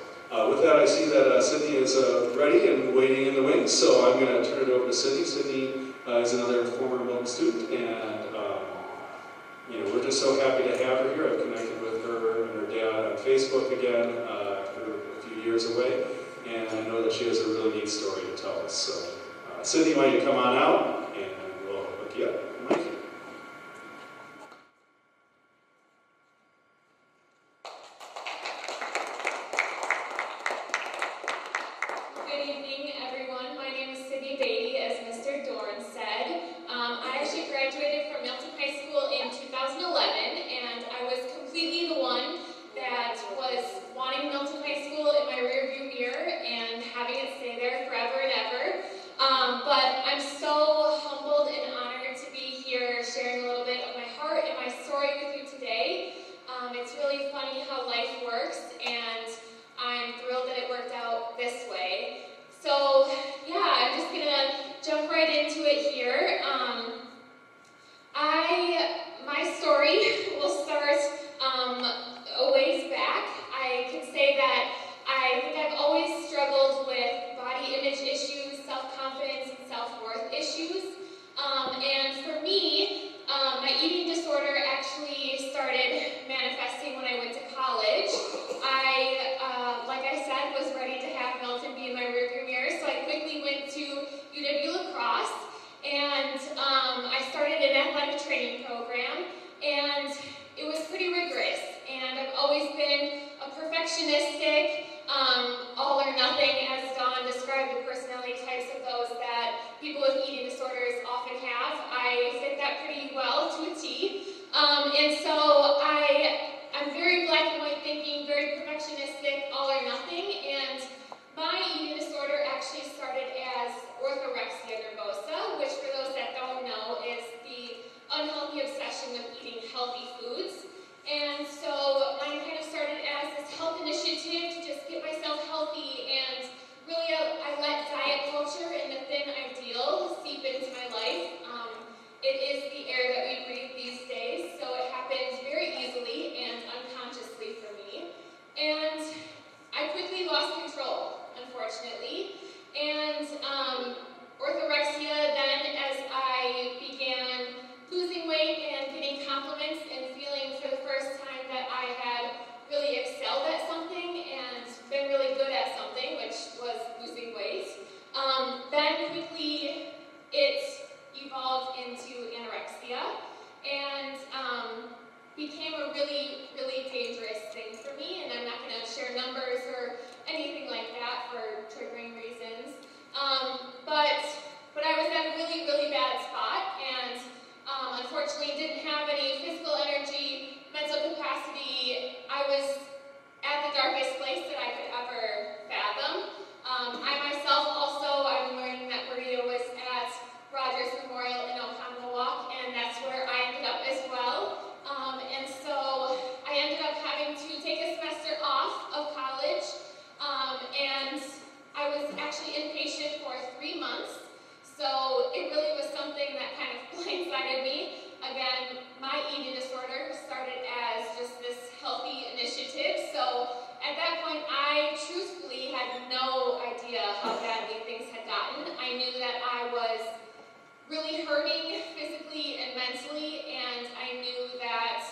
A: with that, I see that Sydney is ready and waiting in the wings, so I'm going to turn it over to Sydney. Sydney is another former Milton student, and we're just so happy to have her here. I've connected with her and her dad on Facebook again. We're a few years away, and I know that she has a really neat story to tell us. So Sydney, why don't you come on out, and we'll hook you up. Mike.
G: Good evening, everyone. My name is Sydney Beatty, as Mr. Dorn said. I actually graduated from Milton High School in 2011, and I was completely the one that was wanting Milton High School in my rearview mirror and having it stay there forever and ever. But I'm so humbled and honored to be here sharing a little bit of my heart and my story with you today. It's really funny how life works, and I'm thrilled that it worked out this way. So yeah, I'm just gonna jump right into it here. My story will start a ways back. I can say that I think I've always struggled with body image issues, self-confidence, and self-worth issues. And for me, my eating disorder actually started manifesting when I went to college. Like I said, was ready to have Milton be in my rearview mirror, so I quickly went to UW La Crosse, and I started an athletic training program, and it was pretty rigorous. And I've always been a perfectionistic, all or nothing, as Dawn described the personality types of those that people with eating disorders often have. I fit that pretty well to a T. And so I'm very black and white thinking, very perfectionistic, all or nothing. And my eating disorder actually started as anorexia nervosa, which for those that don't know is the unhealthy obsession with eating healthy foods. And so mine kind of started as this health initiative to just get myself healthy, and really I let diet culture and the thin ideal seep into my life. It is the air that we breathe these days, so it happens very easily and unconsciously for me. And I quickly lost control, unfortunately. And orthorexia then, as I began losing weight and getting compliments and feeling for the first time that I had really excelled at something and been really good at something, which was losing weight. Then quickly it evolved into anorexia and became a really, really dangerous thing for me, and I'm not going to share numbers or anything like that for triggering reasons. But I was at a really, really bad spot, and unfortunately didn't have any physical energy, mental capacity. I was at the darkest place that I could ever fathom. I myself also, I'm learning that Maria was at Rogers Memorial in Oconomowoc, and that's where I ended up as well. And so I ended up having to take a semester off of college, and I was actually inpatient for 3 months. So it really was something that kind of blindsided me. again, my eating disorder started as just this healthy initiative. So at that point, I truthfully had no idea how badly things had gotten. I knew that I was really hurting physically and mentally, and I knew that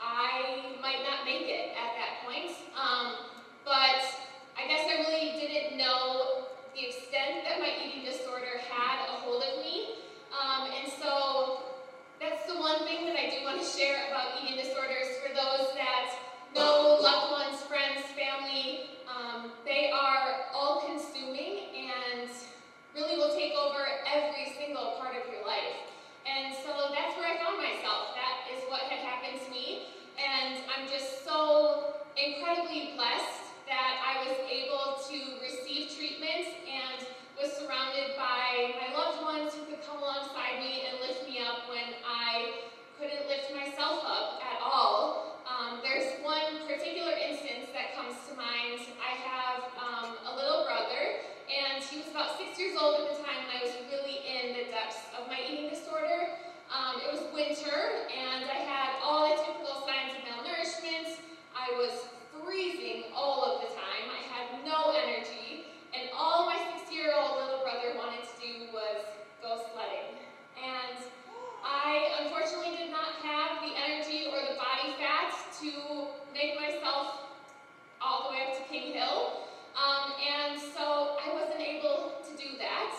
G: I might not make it at that point. But I guess I really didn't know the extent that my eating disorder had a hold of me. And so that's the one thing that I do want to share about eating disorders for those that know loved ones, friends, family. They are all-consuming and really will take over every single part of your life. And so that's where I found myself. That is what had happened to me. And I'm just so incredibly blessed that I was able to receive treatment and was surrounded by my loved ones who could come alongside me and lift me up when I couldn't lift myself up at all. There's one particular instance that comes to mind. I have a little brother, and he was about 6 years old at the time when I was really in the depths of my eating disorder. It was winter, and I had all the typical signs of malnourishment. I was freezing all of the time. I had no energy, and all my 6-year-old little brother wanted to do was go sledding. And I unfortunately did not have the energy or the body fat to make myself all the way up to King Hill. And so I wasn't able to do that.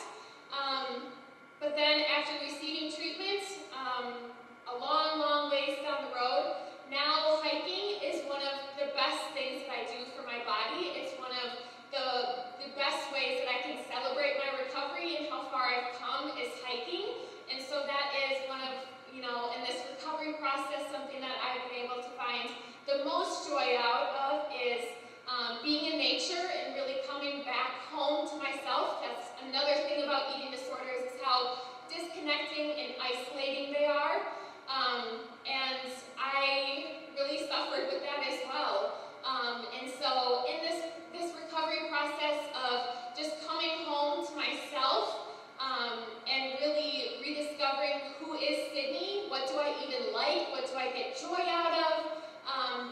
G: But then after receiving treatment, a long, long ways down the road, now hiking is one of the best things that I do for my body. It's one of the best ways that I can celebrate my recovery and how far I've come is hiking. And so that is one of, in this recovery process, something that I've been able to find the most joy out of is being in nature and really coming back home to myself. That's another thing about eating disorders is how disconnecting and isolating they are. And I really suffered with that as well. And so in this recovery process of just coming home to myself and really rediscovering who is Sydney, what do I even like, what do I get joy out of,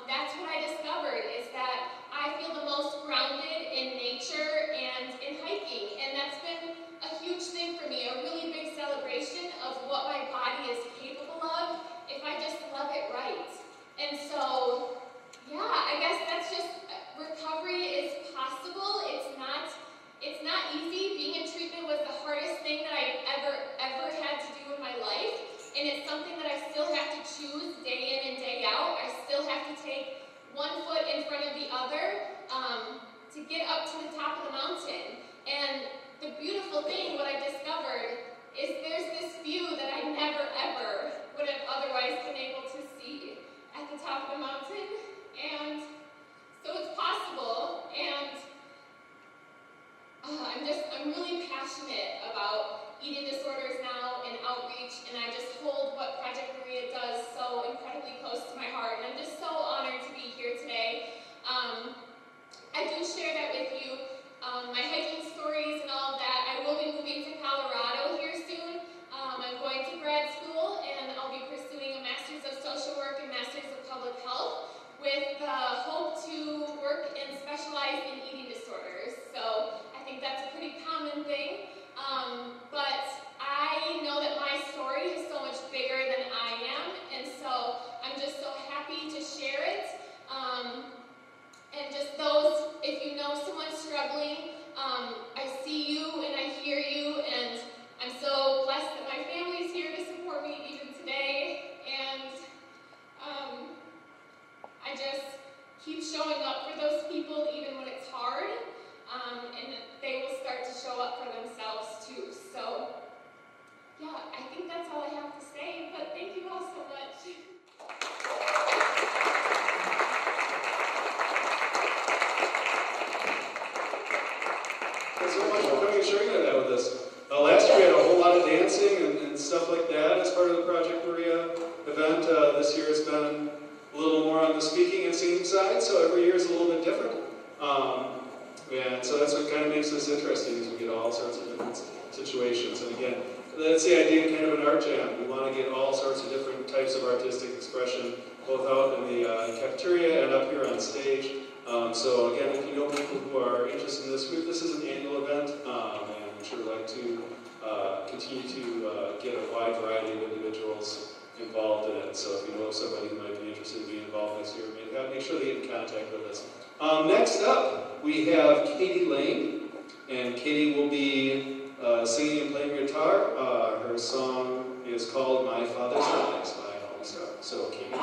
G: that's what I discovered is that I feel the most grounded in nature and in hiking. And that's been a huge thing for me, a really big celebration of what my body is capable of if I just love it right. And so, yeah, I guess that's just, recovery is possible. It's not easy. Being in treatment was the hardest thing that I've ever had to do in my life. And it's something that I still have to choose day in and day out. I still have to take one foot in front of the other to get up to the top of the mountain. And the beautiful thing, what I discovered, is there's this view that I never ever would have otherwise been able to see at the top of the mountain. And so it's possible, and I'm really passionate about eating disorders now and outreach, and I just hold what Project Maria does so incredibly close to my heart, and I'm just so honored to be here today. I do share that with you, my hiking stories and all of that. I will be moving to Colorado here soon. I'm going to grad school, and I'll be pursuing a Master's of Social Work and Master's of Public Health with the hope to work and specialize in eating disorders. So I think that's a pretty common thing. But I know that my story is so much bigger than I am, and so I'm just so happy to share it. And just those, if you know someone struggling, I see you and I hear you, and I'm so blessed that my family's here to support me even today. And I just keep showing up for those people even when it's hard, and they will start to show up for themselves too. So, yeah, I think that's all I have to say, but thank you all so much.
A: Thanks so much for coming and sharing that with us. Last year we had a whole lot of dancing and stuff like that as part of the Project Maria event. This year it's been a little more on the speaking and singing side, so every year is a little bit different. And so that's what kind of makes this interesting, is we get all sorts of different situations. And again, that's the idea of kind of an art jam. We want to get all sorts of different expression, both out in the cafeteria and up here on stage. So again, if you know people who are interested in this, this is an annual event, and we'd sure like to continue to get a wide variety of individuals involved in it. So if you know of somebody who might be interested in being involved this year, make sure they get in contact with us. Next up, we have Katie Lane, and Katie will be singing and playing guitar. Her song is called My Father's Eyes by All Star. So Katie.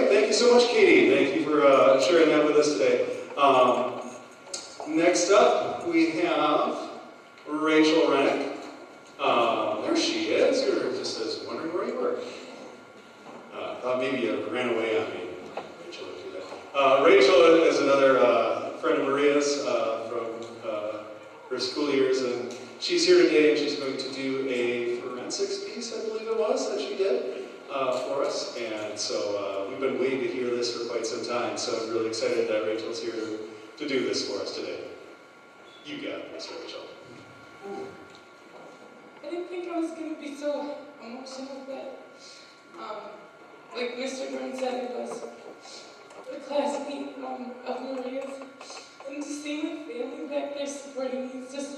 A: Thank you so much, Katie. Thank you for sharing that with us today. Next up, we have Rachel Rennick. There she is. You were just wondering where you were. Thought maybe you ran away on me. Rachel would do that. Rachel is another friend of Maria's from her school years, and she's here today, and she's going to do a forensics piece, I believe it was, that she did. For us, and so we've been waiting to hear this for quite some time, so I'm really excited that Rachel's here to do this for us today. You got this, Rachel.
H: I didn't think I was going to be so emotional, but like Mr. Dorn said, it was a classmate of Maria's, and to see my family back there supporting me is just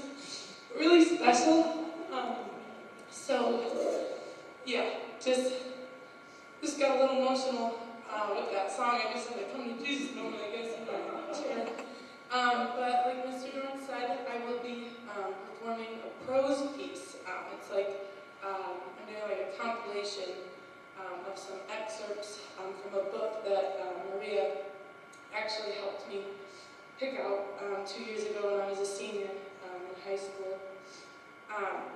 H: really special. So, yeah, just got a little emotional with that song. I just had to come to Jesus moment, I guess, in my chair. But like Mr. Dorn said, I will be performing a prose piece. It's like, I'm doing like a compilation of some excerpts from a book that Maria actually helped me pick out 2 years ago when I was a senior in high school.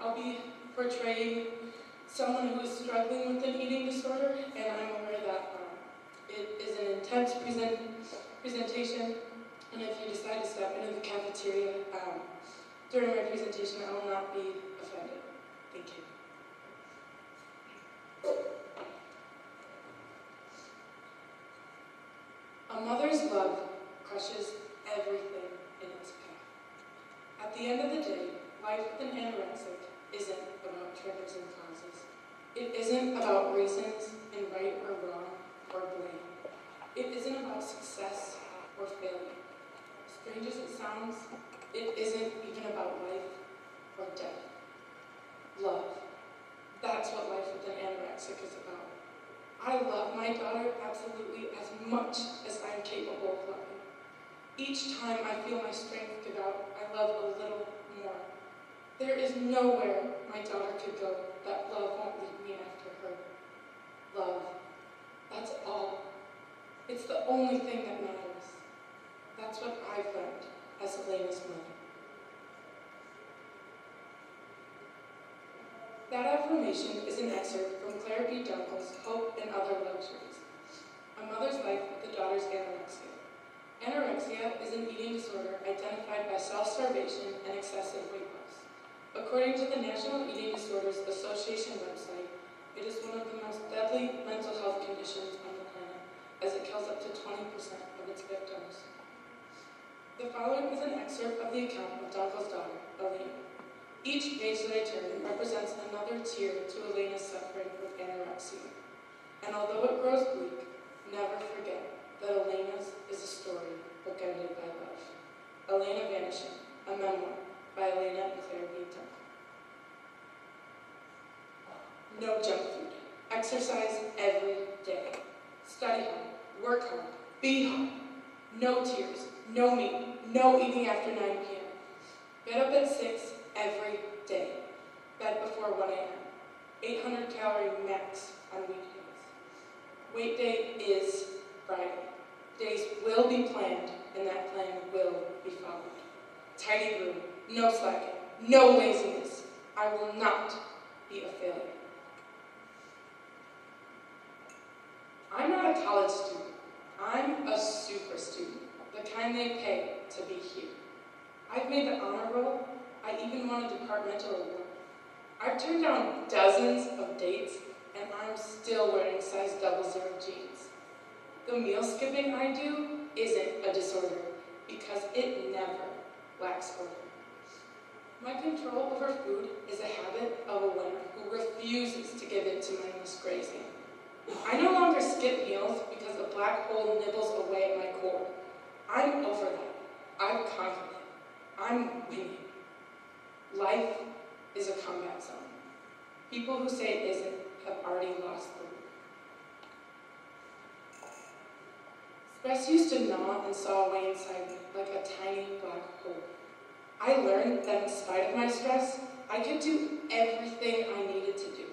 H: I'll be portraying someone who is struggling with an eating disorder, and I'm aware that it is an intense presentation, and if you decide to step into the cafeteria during my presentation, I will not be offended. Thank you. A mother's love crushes everything in its path. At the end of the day, life with an anorexic isn't about triggers and causes. It isn't about reasons in right or wrong or blame. It isn't about success or failure. Strange as it sounds, it isn't even about life or death. Love. That's what life with an anorexic is about. I love my daughter absolutely as much as I am capable of loving. Each time I feel my strength give out, I love a little more. There is nowhere my daughter could go that love won't lead me after her. Love. That's all. It's the only thing that matters. That's what I've learned as Elena's mother. That affirmation is an excerpt from Claire B. Dunkel's Hope and Other Luxuries, A Mother's Life with a Daughter's Anorexia. Anorexia is an eating disorder identified by self-starvation and excessive weight loss. According to the National Eating Disorders Association website, it is one of the most deadly mental health conditions on the planet, as it kills up to 20% of its victims. The following is an excerpt of the account of Dunkel's daughter, Elena. Each page that I turn represents another tear to Elena's suffering with anorexia. And although it grows bleak, never forget that Elena's is a story bookended by love. Elena Vanishing, a memoir by Elena and Claire B. Dunkel. No junk food. Exercise every day. Study hard. Work hard. Be hard. No tears. No meat. No eating after 9 p.m. Get up at 6 every day. Bed before 1 a.m. 800 calorie max on weekdays. Wait day is Friday. Days will be planned, and that plan will be followed. Tidy room, no slacking, no laziness. I will not be a failure. I'm not a college student. I'm a super student, the kind they pay to be here. I've made the honor roll. I even won a departmental award. I've turned down dozens of dates, and I'm still wearing size 00 jeans. The meal skipping I do isn't a disorder, because it never lacks order. My control over food is a habit of a winner who refuses to give it to mindless grazing. I no longer skip meals because a black hole nibbles away at my core. I'm over that. I've conquered it. I'm winning. Life is a combat zone. People who say it isn't have already lost the war. Stress used to gnaw and saw away inside me like a tiny black hole. I learned that in spite of my stress, I could do everything I needed to do.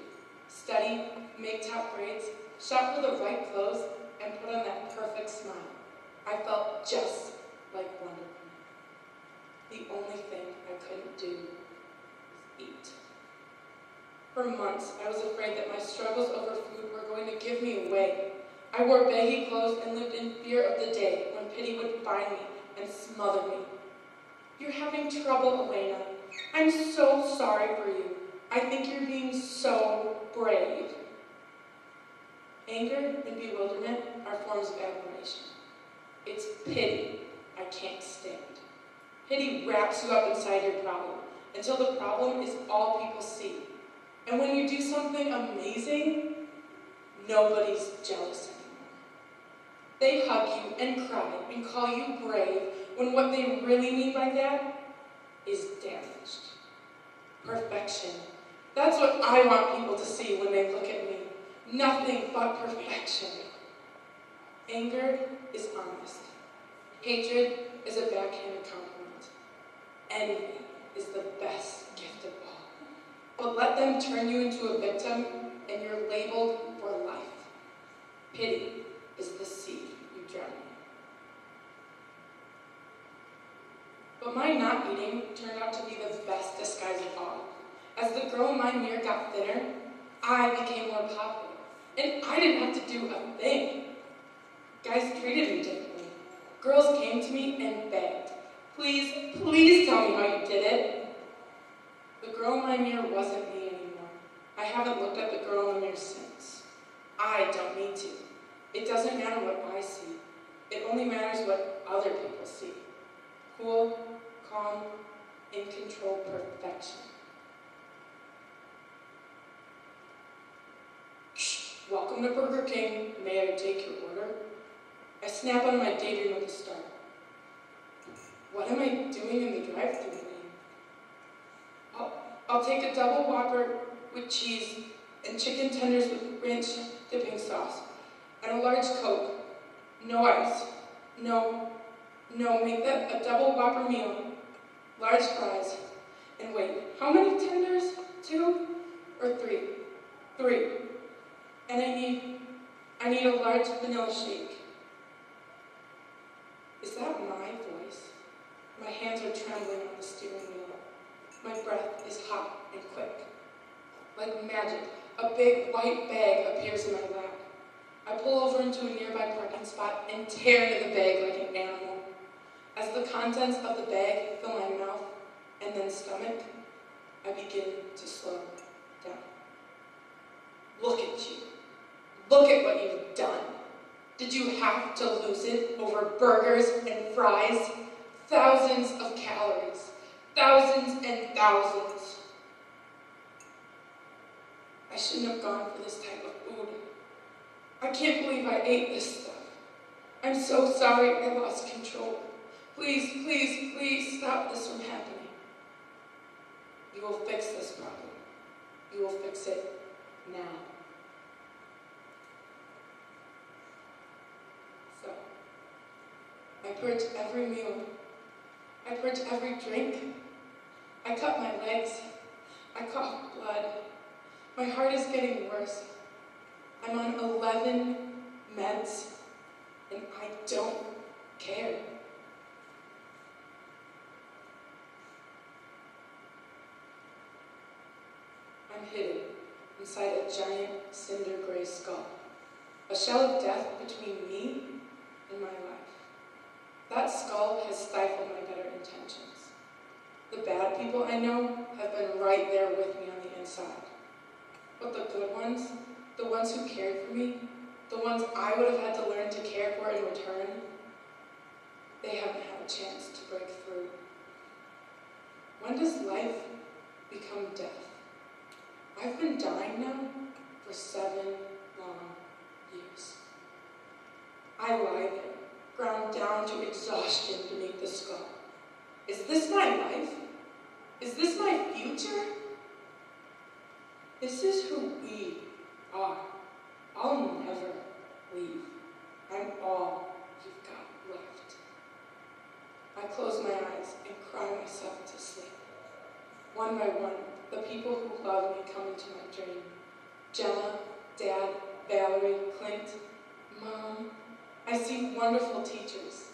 H: Study, make top grades, shop for the right clothes, and put on that perfect smile. I felt just like Wonder Woman. The only thing I couldn't do was eat. For months, I was afraid that my struggles over food were going to give me away. I wore baggy clothes and lived in fear of the day when pity would find me and smother me. You're having trouble, Elena. I'm so sorry for you. I think you're being so brave. Anger and bewilderment are forms of admiration. It's pity I can't stand. Pity wraps you up inside your problem until the problem is all people see. And when you do something amazing, nobody's jealous anymore. They hug you and cry and call you brave when what they really mean by that is damaged. Perfection. That's what I want people to see when they look at me. Nothing but perfection. Anger is honest. Hatred is a backhanded compliment. Envy is the best gift of all. But let them turn you into a victim and you're labeled for life. Pity is the seed you drown in. But my not eating turned out to be the best disguise of all. As the girl in my mirror got thinner, I became more popular, and I didn't have to do a thing. Guys treated me differently. Girls came to me and begged, please, please tell me how you did it. The girl in my mirror wasn't me anymore. I haven't looked at the girl in the mirror since. I don't need to. It doesn't matter what I see. It only matters what other people see. Cool, calm, in control perfection. Welcome to Burger King. May I take your order? I snap on my daydream at the start. What am I doing in the drive-thru lane? I'll take a double Whopper with cheese and chicken tenders with ranch dipping sauce and a large Coke. No ice. No, make that a double Whopper meal. Large fries. And wait, how many tenders? 2 or 3? 3. And I need a large vanilla shake. Is that my voice? My hands are trembling on the steering wheel. My breath is hot and quick. Like magic, a big white bag appears in my lap. I pull over into a nearby parking spot and tear into the bag like an animal. As the contents of the bag fill my mouth and then stomach, I begin to slow down. Look at you. Look at what you've done. Did you have to lose it over burgers and fries? Thousands of calories. Thousands and thousands. I shouldn't have gone for this type of food. I can't believe I ate this stuff. I'm so sorry I lost control. Please, please, please stop this from happening. You will fix this problem. You will fix it now. So, I purge every meal. I purge every drink. I cut my legs. I cough blood. My heart is getting worse. I'm on 11 meds, and I don't care. I'm hidden inside a giant cinder gray skull, a shell of death between me and my life. That skull has stifled my better intentions. The bad people I know have been right there with me on the inside. But the good ones, the ones who cared for me, the ones I would have had to learn to care for in return, they haven't had a chance to break through. When does life become death? I've been dying now for 7 long years. I lie there, ground down to exhaustion beneath the skull. Is this my life? Is this my future? This is who we are. I'll never leave. I'm all you've got left. I close my eyes and cry myself to sleep. One by one, the people who love me come into my dream. Gemma, Dad, Valerie, Clint, Mom. I see wonderful teachers.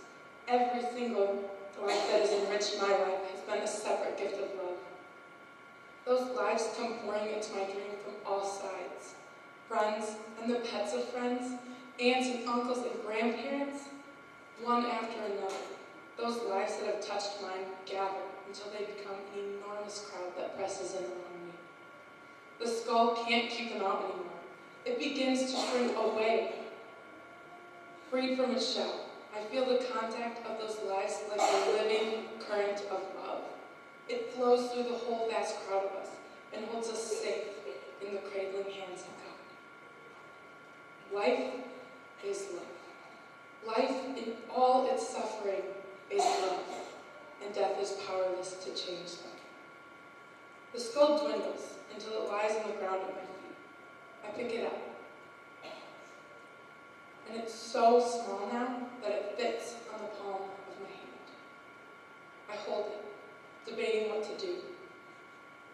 H: Every single life that has enriched my life has been a separate gift of love. Those lives come pouring into my dream from all sides. Friends and the pets of friends, aunts and uncles and grandparents, one after another. Those lives that have touched mine gather until they become an enormous crowd that presses in around me. The skull can't keep them out anymore. It begins to shrink away. Freed from its shell, I feel the contact of those lives like a living current of love. It flows through the whole vast crowd of us and holds us safe in the cradling hands of God. Life is love. Life in all its suffering is love, and death is powerless to change that. The skull dwindles until it lies on the ground at my feet. I pick it up. And it's so small now that it fits on the palm of my hand. I hold it, debating what to do.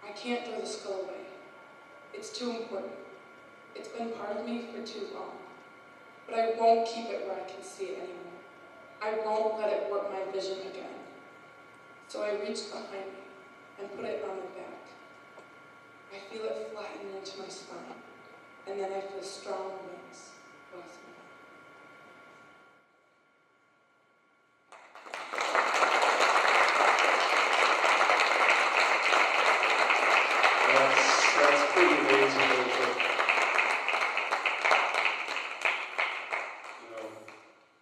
H: I can't throw the skull away. It's too important. It's been part of me for too long. But I won't keep it where I can see it anymore. I won't let it warp my vision again. So I reach behind me and put it on my back. I feel it flatten into my spine.
E: strong wings. Awesome.
A: That's pretty amazing, Rachel. You know,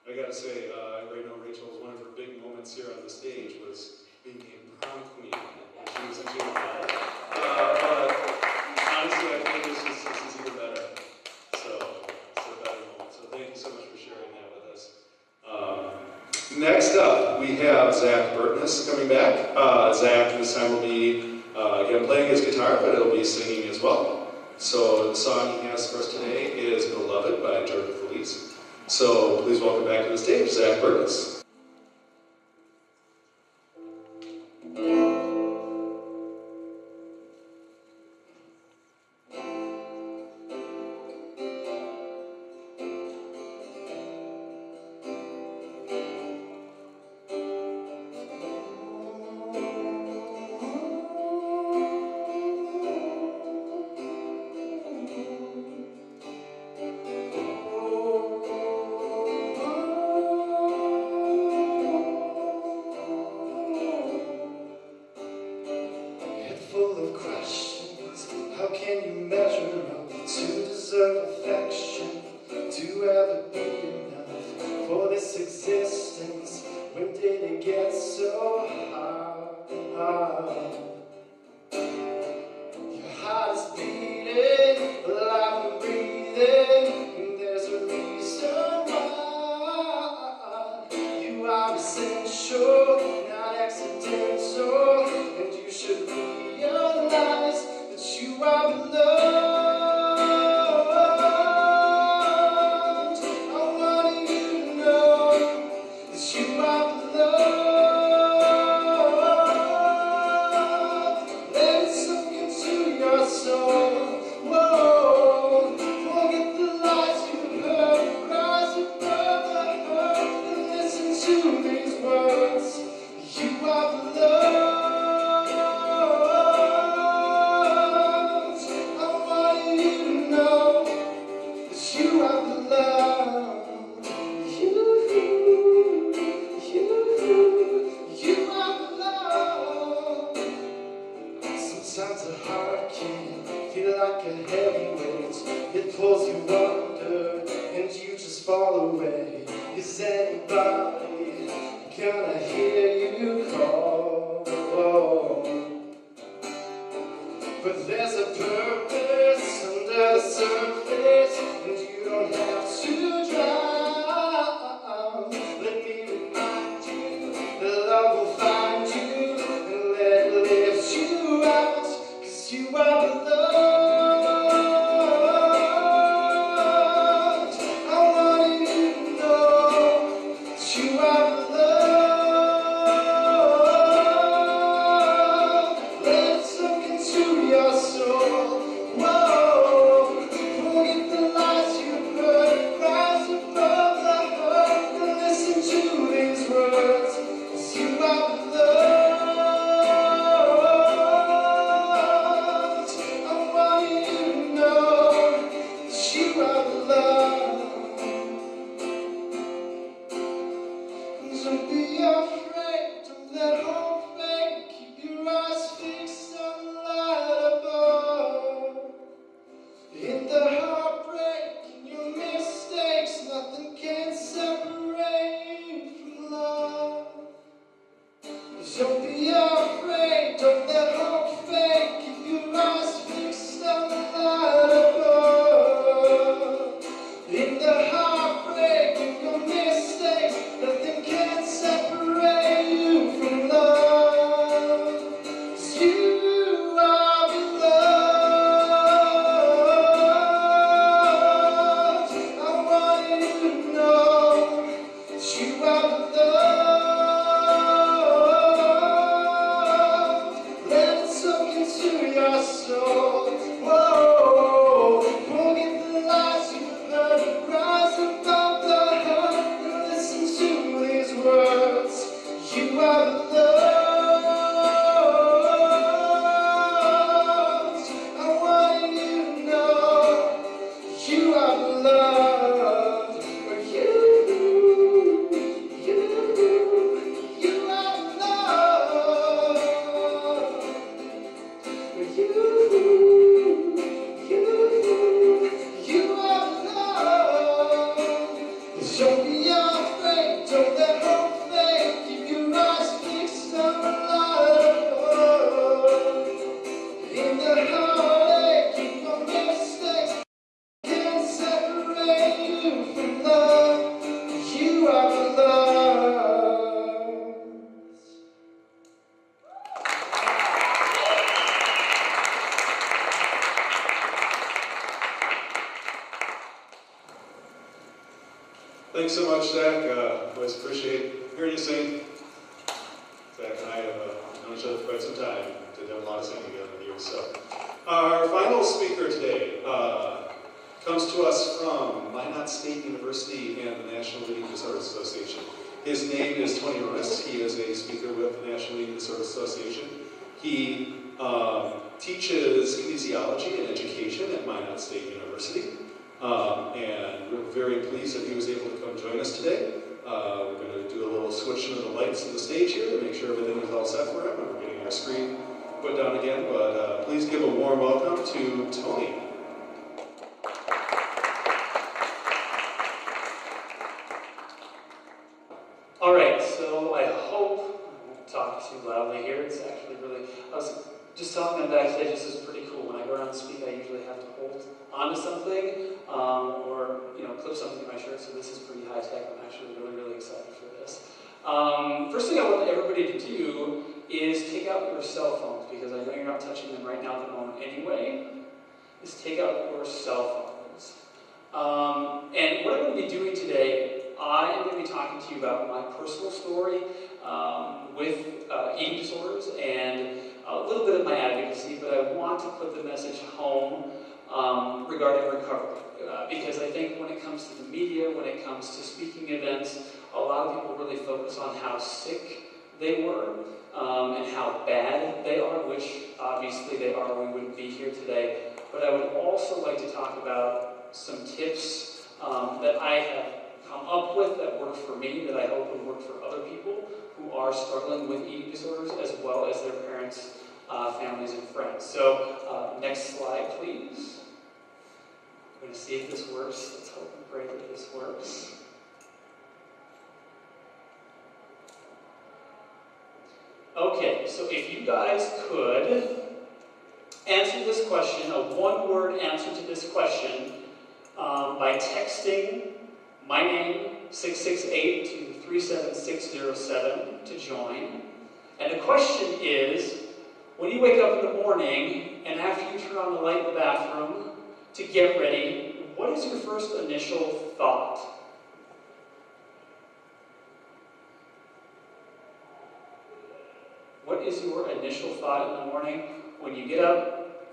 A: I gotta say, right now Rachel's one of her big moments here on the stage was being named prom queen when she was in junior high. But honestly, I think this is even better. So it's a better moment. So thank you so much for sharing that with us. Next up, we have Zach Burtness coming back. Zach this time will be again playing his guitar, but he'll be singing as well. So the song he has for us today is Beloved by Jordan Felice. So please welcome back to the stage, Zach Burtness.
F: You are loved.
A: Thanks so much, Zach. Always appreciate hearing you sing. Zach and I have known each other for quite some time. Did a lot of singing together over the years. So, our final speaker today comes to us from Minot State University and the National Eating Disorders Association. His name is Tony Ruiz. He is a speaker with the National Eating Disorders Association. He teaches kinesiology and education at Minot State University. And we're very pleased that he was able to come join us today. We're going to do a little switching of the lights on the stage here to make sure everything is all set for him. And we're getting our screen put down again. But please give a warm welcome to Tony.
I: All right, so I hope I won't talk too loudly here. It's actually really, I was just talking to them backstage. This is pretty cool. When I go around and speak, I usually have to hold onto something or clip something in my shirt. So this is pretty high tech. I'm actually really excited for this. First thing I want everybody to do is take out your cell phones, because I know you're not touching them right now at the moment anyway. Is take out your cell phones. And what I'm going to be doing today, I am going to be talking to you about my personal story with eating disorders and a little bit of my advocacy, but I want to put the message home regarding recovery. Because I think when it comes to the media, when it comes to speaking events, a lot of people really focus on how sick they were and how bad they are, which obviously they are, we wouldn't be here today. But I would also like to talk about some tips that I have come up with that work for me, that I hope would work for other people who are struggling with eating disorders, as well as their parents, families, and friends. So, next slide, please. I'm going to see if this works. Let's hope and pray that this works. Okay, so if you guys could answer this question, a one-word answer to this question, by texting my name, 668 to 37607 to join. And the question is, when you wake up in the morning and after you turn on the light in the bathroom to get ready, what is your first initial thought? What is your initial thought in the morning when you get up,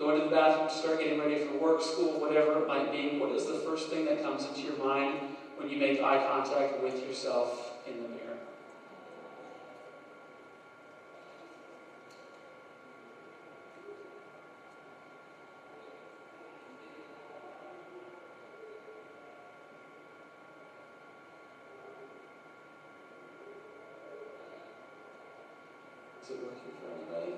I: go into the bathroom, start getting ready for work, school, whatever it might be? What is the first thing that comes into your mind when you make eye contact with yourself in the mirror? Is it working for anybody?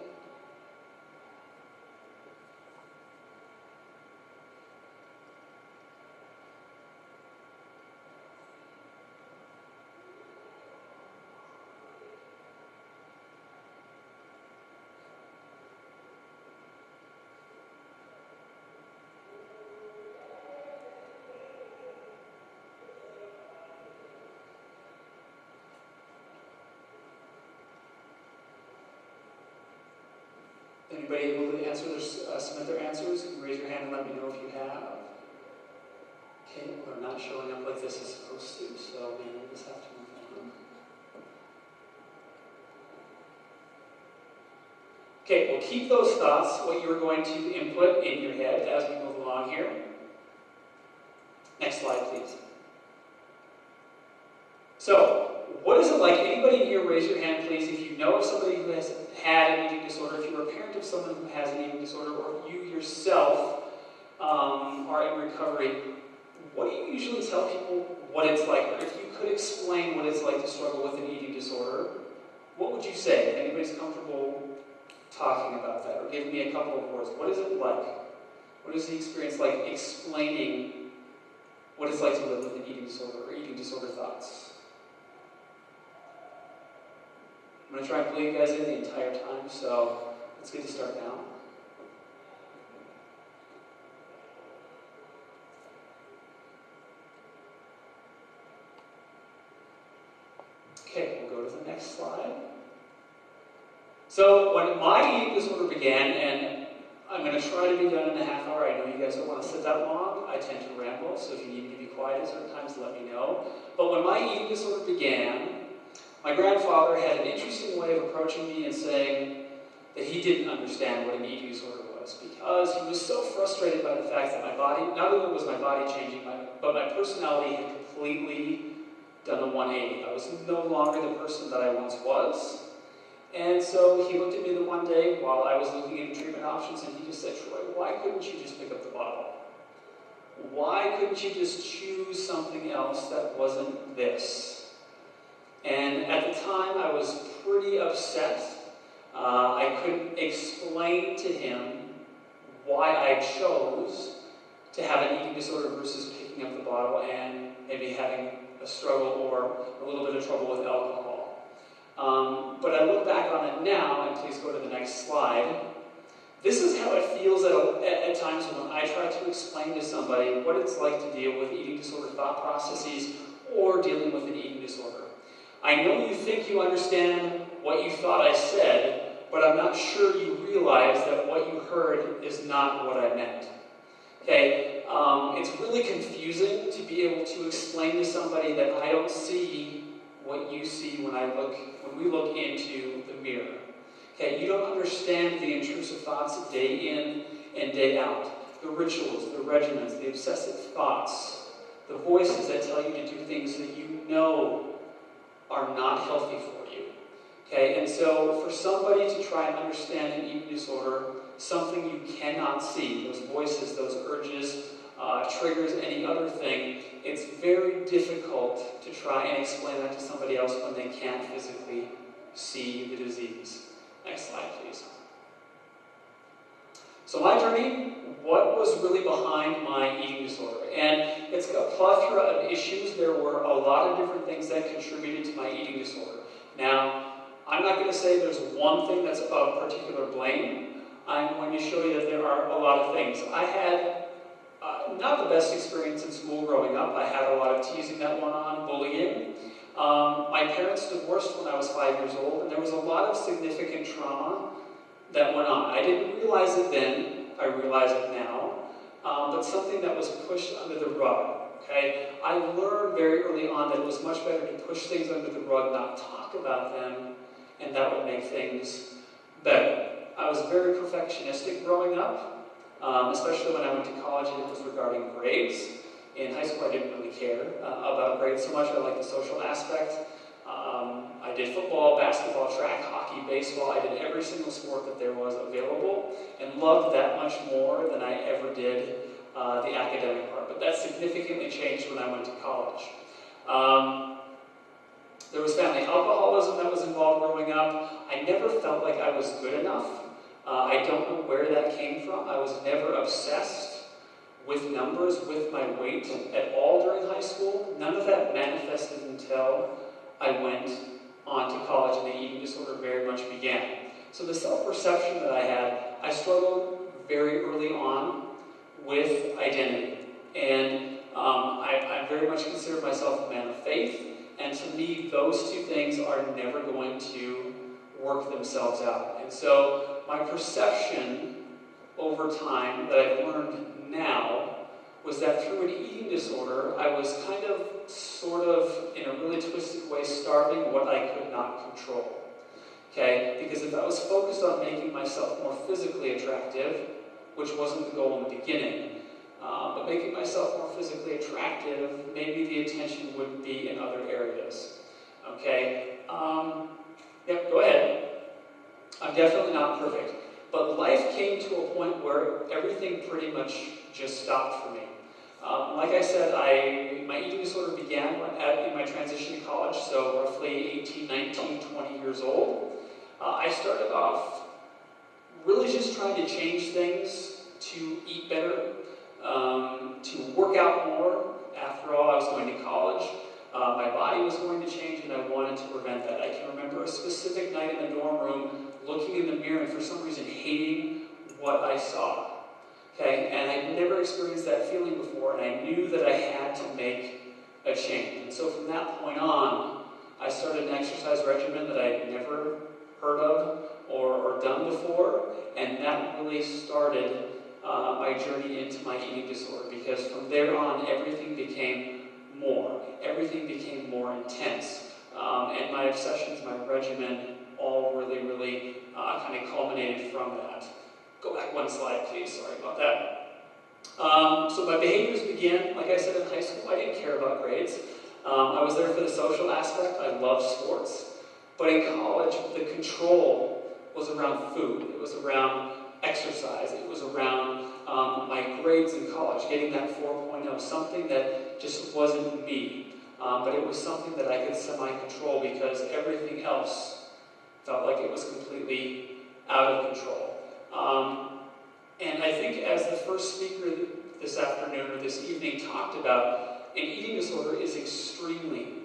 I: Anybody able to answer submit their answers? You can raise your hand and let me know if you have. Okay, we're not showing up like this is supposed to, so maybe we'll just have to move on. Okay, we'll keep those thoughts, what you're going to input in your head as we move along here. Next slide, please. So, what is it like? Anybody in here, raise your hand, please, if you know of somebody who has had an eating disorder, if you're a parent of someone who has an eating disorder, or you yourself are in recovery. What do you usually tell people what it's like? Or if you could explain what it's like to struggle with an eating disorder, what would you say? If anybody's comfortable talking about that, or give me a couple of words. What is it like? What is the experience like explaining what it's like to live with an eating disorder or eating disorder thoughts? I'm going to try and pull you guys in the entire time, so let's get to start now. Okay, we'll go to the next slide. So when my eating disorder began, and I'm going to try to be done in a half hour. I know you guys don't want to sit that long. I tend to ramble, so if you need me to be quiet at certain times, let me know. But when my eating disorder began, my grandfather had an interesting way of approaching me and saying that he didn't understand what an eating disorder was, because he was so frustrated by the fact that my body, not only was my body changing, but my personality had completely done a 180. I was no longer the person that I once was. And so he looked at me the one day while I was looking into treatment options, and he just said, "Troy, why couldn't you just pick up the bottle? Why couldn't you just choose something else that wasn't this?" And at the time, I was pretty upset. I couldn't explain to him why I chose to have an eating disorder versus picking up the bottle and maybe having a struggle or a little bit of trouble with alcohol. But I look back on it now, and please go to the next slide. This is how it feels at times when I try to explain to somebody what it's like to deal with eating disorder thought processes or dealing with an eating disorder. I know you think you understand what you thought I said, but I'm not sure you realize that what you heard is not what I meant. Okay, it's really confusing to be able to explain to somebody that I don't see what you see when we look into the mirror. Okay, you don't understand the intrusive thoughts day in and day out. The rituals, the regimens, the obsessive thoughts, the voices that tell you to do things that you know are not healthy for you. Okay, and so for somebody to try and understand an eating disorder, something you cannot see, those voices, those urges, triggers, any other thing, it's very difficult to try and explain that to somebody else when they can't physically see the disease. Next slide, please. So my journey, what was really behind my eating disorder? And it's a plethora of issues. There were a lot of different things that contributed to my eating disorder. Now, I'm not going to say there's one thing that's of particular blame. I'm going to show you that there are a lot of things. I had not the best experience in school growing up. I had a lot of teasing that went on, bullying. My parents divorced when I was 5 years old, and there was a lot of significant trauma that went on. I didn't realize it then, I realize it now, but something that was pushed under the rug. Okay? I learned very early on that it was much better to push things under the rug, not talk about them, and that would make things better. I was very perfectionistic growing up. Especially when I went to college and it was regarding grades. In high school, I didn't really care about grades so much. I liked the social aspect. I did football, basketball, track, hockey, baseball. I did every single sport that there was available and loved that much more than I ever did the academic part. But that significantly changed when I went to college. There was family alcoholism that was involved growing up. I never felt like I was good enough. I don't know where that came from. I was never obsessed with numbers, with my weight at all during high school. None of that manifested until I went on to college and the eating disorder very much began. So the self-perception that I had, I struggled very early on with identity. And I very much consider myself a man of faith. And to me, those two things are never going to work themselves out. And so my perception over time that I've learned now was that through an eating disorder, I was kind of, sort of, in a really twisted way, starving what I could not control. Okay? Because if I was focused on making myself more physically attractive, which wasn't the goal in the beginning, but making myself more physically attractive, maybe the attention would be in other areas. Okay? Yep, go ahead. I'm definitely not perfect. But life came to a point where everything pretty much just stopped for me. Like I said, my eating disorder began in my transition to college, so roughly 18, 19, 20 years old. I started off really just trying to change things, to eat better, to work out more. After all, I was going to college. My body was going to change, and I wanted to prevent that. I can remember a specific night in the dorm room, looking in the mirror and for some reason hating what I saw. Okay, and I'd never experienced that feeling before, and I knew that I had to make a change. And so from that point on, I started an exercise regimen that I had never heard of or done before, and that really started my journey into my eating disorder, because from there on, everything became more. Everything became more intense. And my obsessions, my regimen, all really kind of culminated from that. Go back one slide, please. Sorry about that. So my behaviors began, like I said, in high school. I didn't care about grades. I was there for the social aspect. I loved sports. But in college, the control was around food. It was around exercise. It was around my grades in college, getting that 4.0, something that just wasn't me. But it was something that I could semi-control because everything else felt like it was completely out of control. And I think as the first speaker this afternoon or this evening talked about, an eating disorder is extremely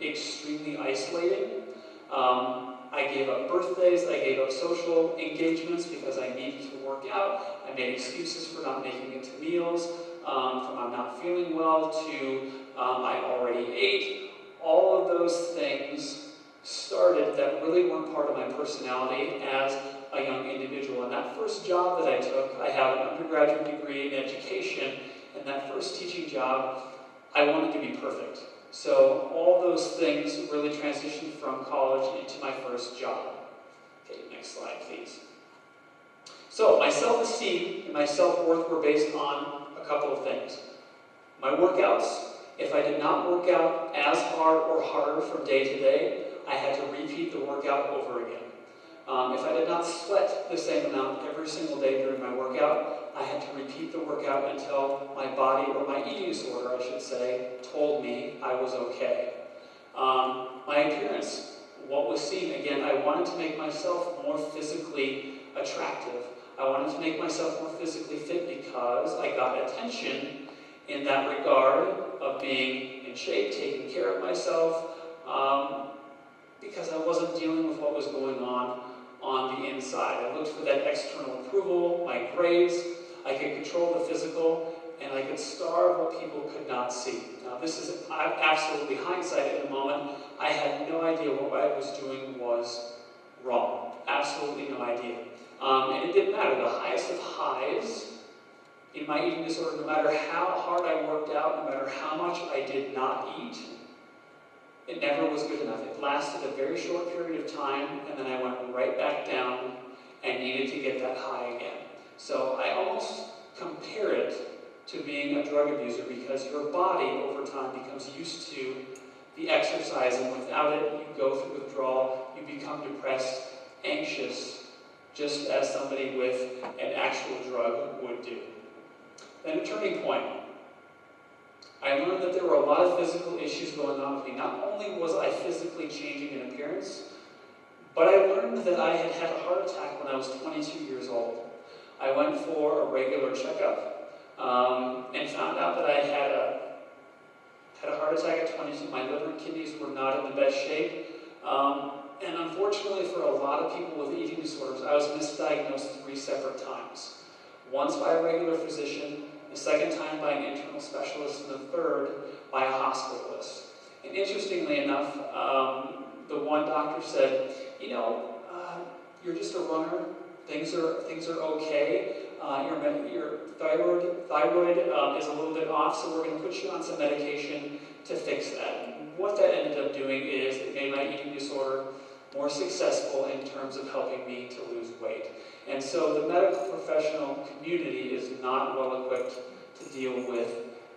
I: isolating. I gave up birthdays, I gave up social engagements because I needed to work out. I made excuses for not making it to meals, from I'm not feeling well to I already ate. All of those things started that really weren't part of my personality as a young individual. And that first job that I took, I have an undergraduate degree in education, and that first teaching job, I wanted to be perfect. So all those things really transitioned from college into my first job. Okay, next slide, please. So my self-esteem and my self-worth were based on a couple of things. My workouts. If I did not work out as hard or harder from day to day, I had to repeat the workout over again. If I did not sweat the same amount every single day during my workout, I had to repeat the workout until my body, or my eating disorder, I should say, told me I was okay. My appearance, what was seen, again, I wanted to make myself more physically attractive. I wanted to make myself more physically fit because I got attention in that regard of being in shape, taking care of myself, because I wasn't dealing with what was going on the inside. I looked for that external approval, my grades. I could control the physical, and I could starve what people could not see. Now, this is absolutely hindsight in the moment. I had no idea what I was doing was wrong. Absolutely no idea. And it didn't matter. The highest of highs in my eating disorder, no matter how hard I worked out, no matter how much I did not eat, it never was good enough. It lasted a very short period of time, and then I went right back down and needed to get that high again. So I almost compare it to being a drug abuser, because your body over time becomes used to the exercise, and without it, you go through withdrawal, you become depressed, anxious, just as somebody with an actual drug would do. Then a turning point. I learned that there were a lot of physical issues going on with me. Not only was I physically changing in appearance, but I learned that I had had a heart attack when I was 22 years old. I went for a regular checkup and found out that I had a heart attack at 22. My liver and kidneys were not in the best shape. And unfortunately for a lot of people with eating disorders, I was misdiagnosed 3 separate times. Once by a regular physician, the second time by an internal specialist, and the third by a hospitalist. And interestingly enough, the one doctor said, you know, you're just a runner. Things are okay. Your thyroid is a little bit off, so we're going to put you on some medication to fix that. What that ended up doing is it made my eating disorder more successful in terms of helping me to lose weight. And so the medical professional community is not well equipped to deal with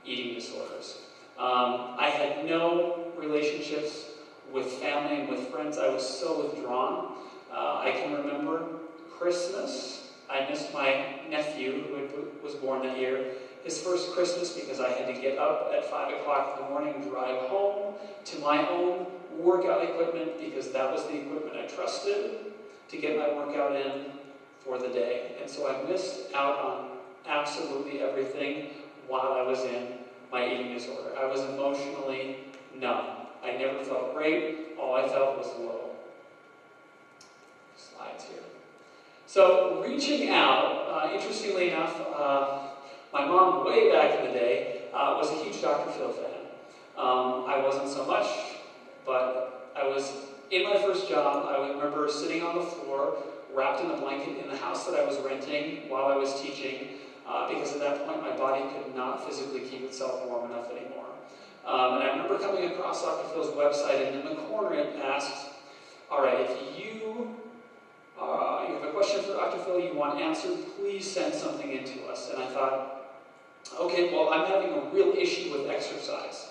I: eating disorders. I had no relationships with family and with friends. I was so withdrawn. I can remember Christmas. I missed my nephew, who was born that year, his first Christmas, because I had to get up at 5 o'clock in the morning and drive home to my own workout equipment, because that was the equipment I trusted to get my workout in for the day. And so I missed out on absolutely everything while I was in my eating disorder. I was emotionally numb. I never felt great. All I felt was low. Slides here. So reaching out, interestingly enough, my mom way back in the day was a huge Dr. Phil fan. I wasn't so much, but I was in my first job. I remember sitting on the floor wrapped in a blanket in the house that I was renting while I was teaching, because at that point my body could not physically keep itself warm enough anymore. And I remember coming across Dr. Phil's website, and in the corner it asked, all right, if you have a question for Dr. Phil you want answered, please send something in to us. And I thought, okay, well, I'm having a real issue with exercise.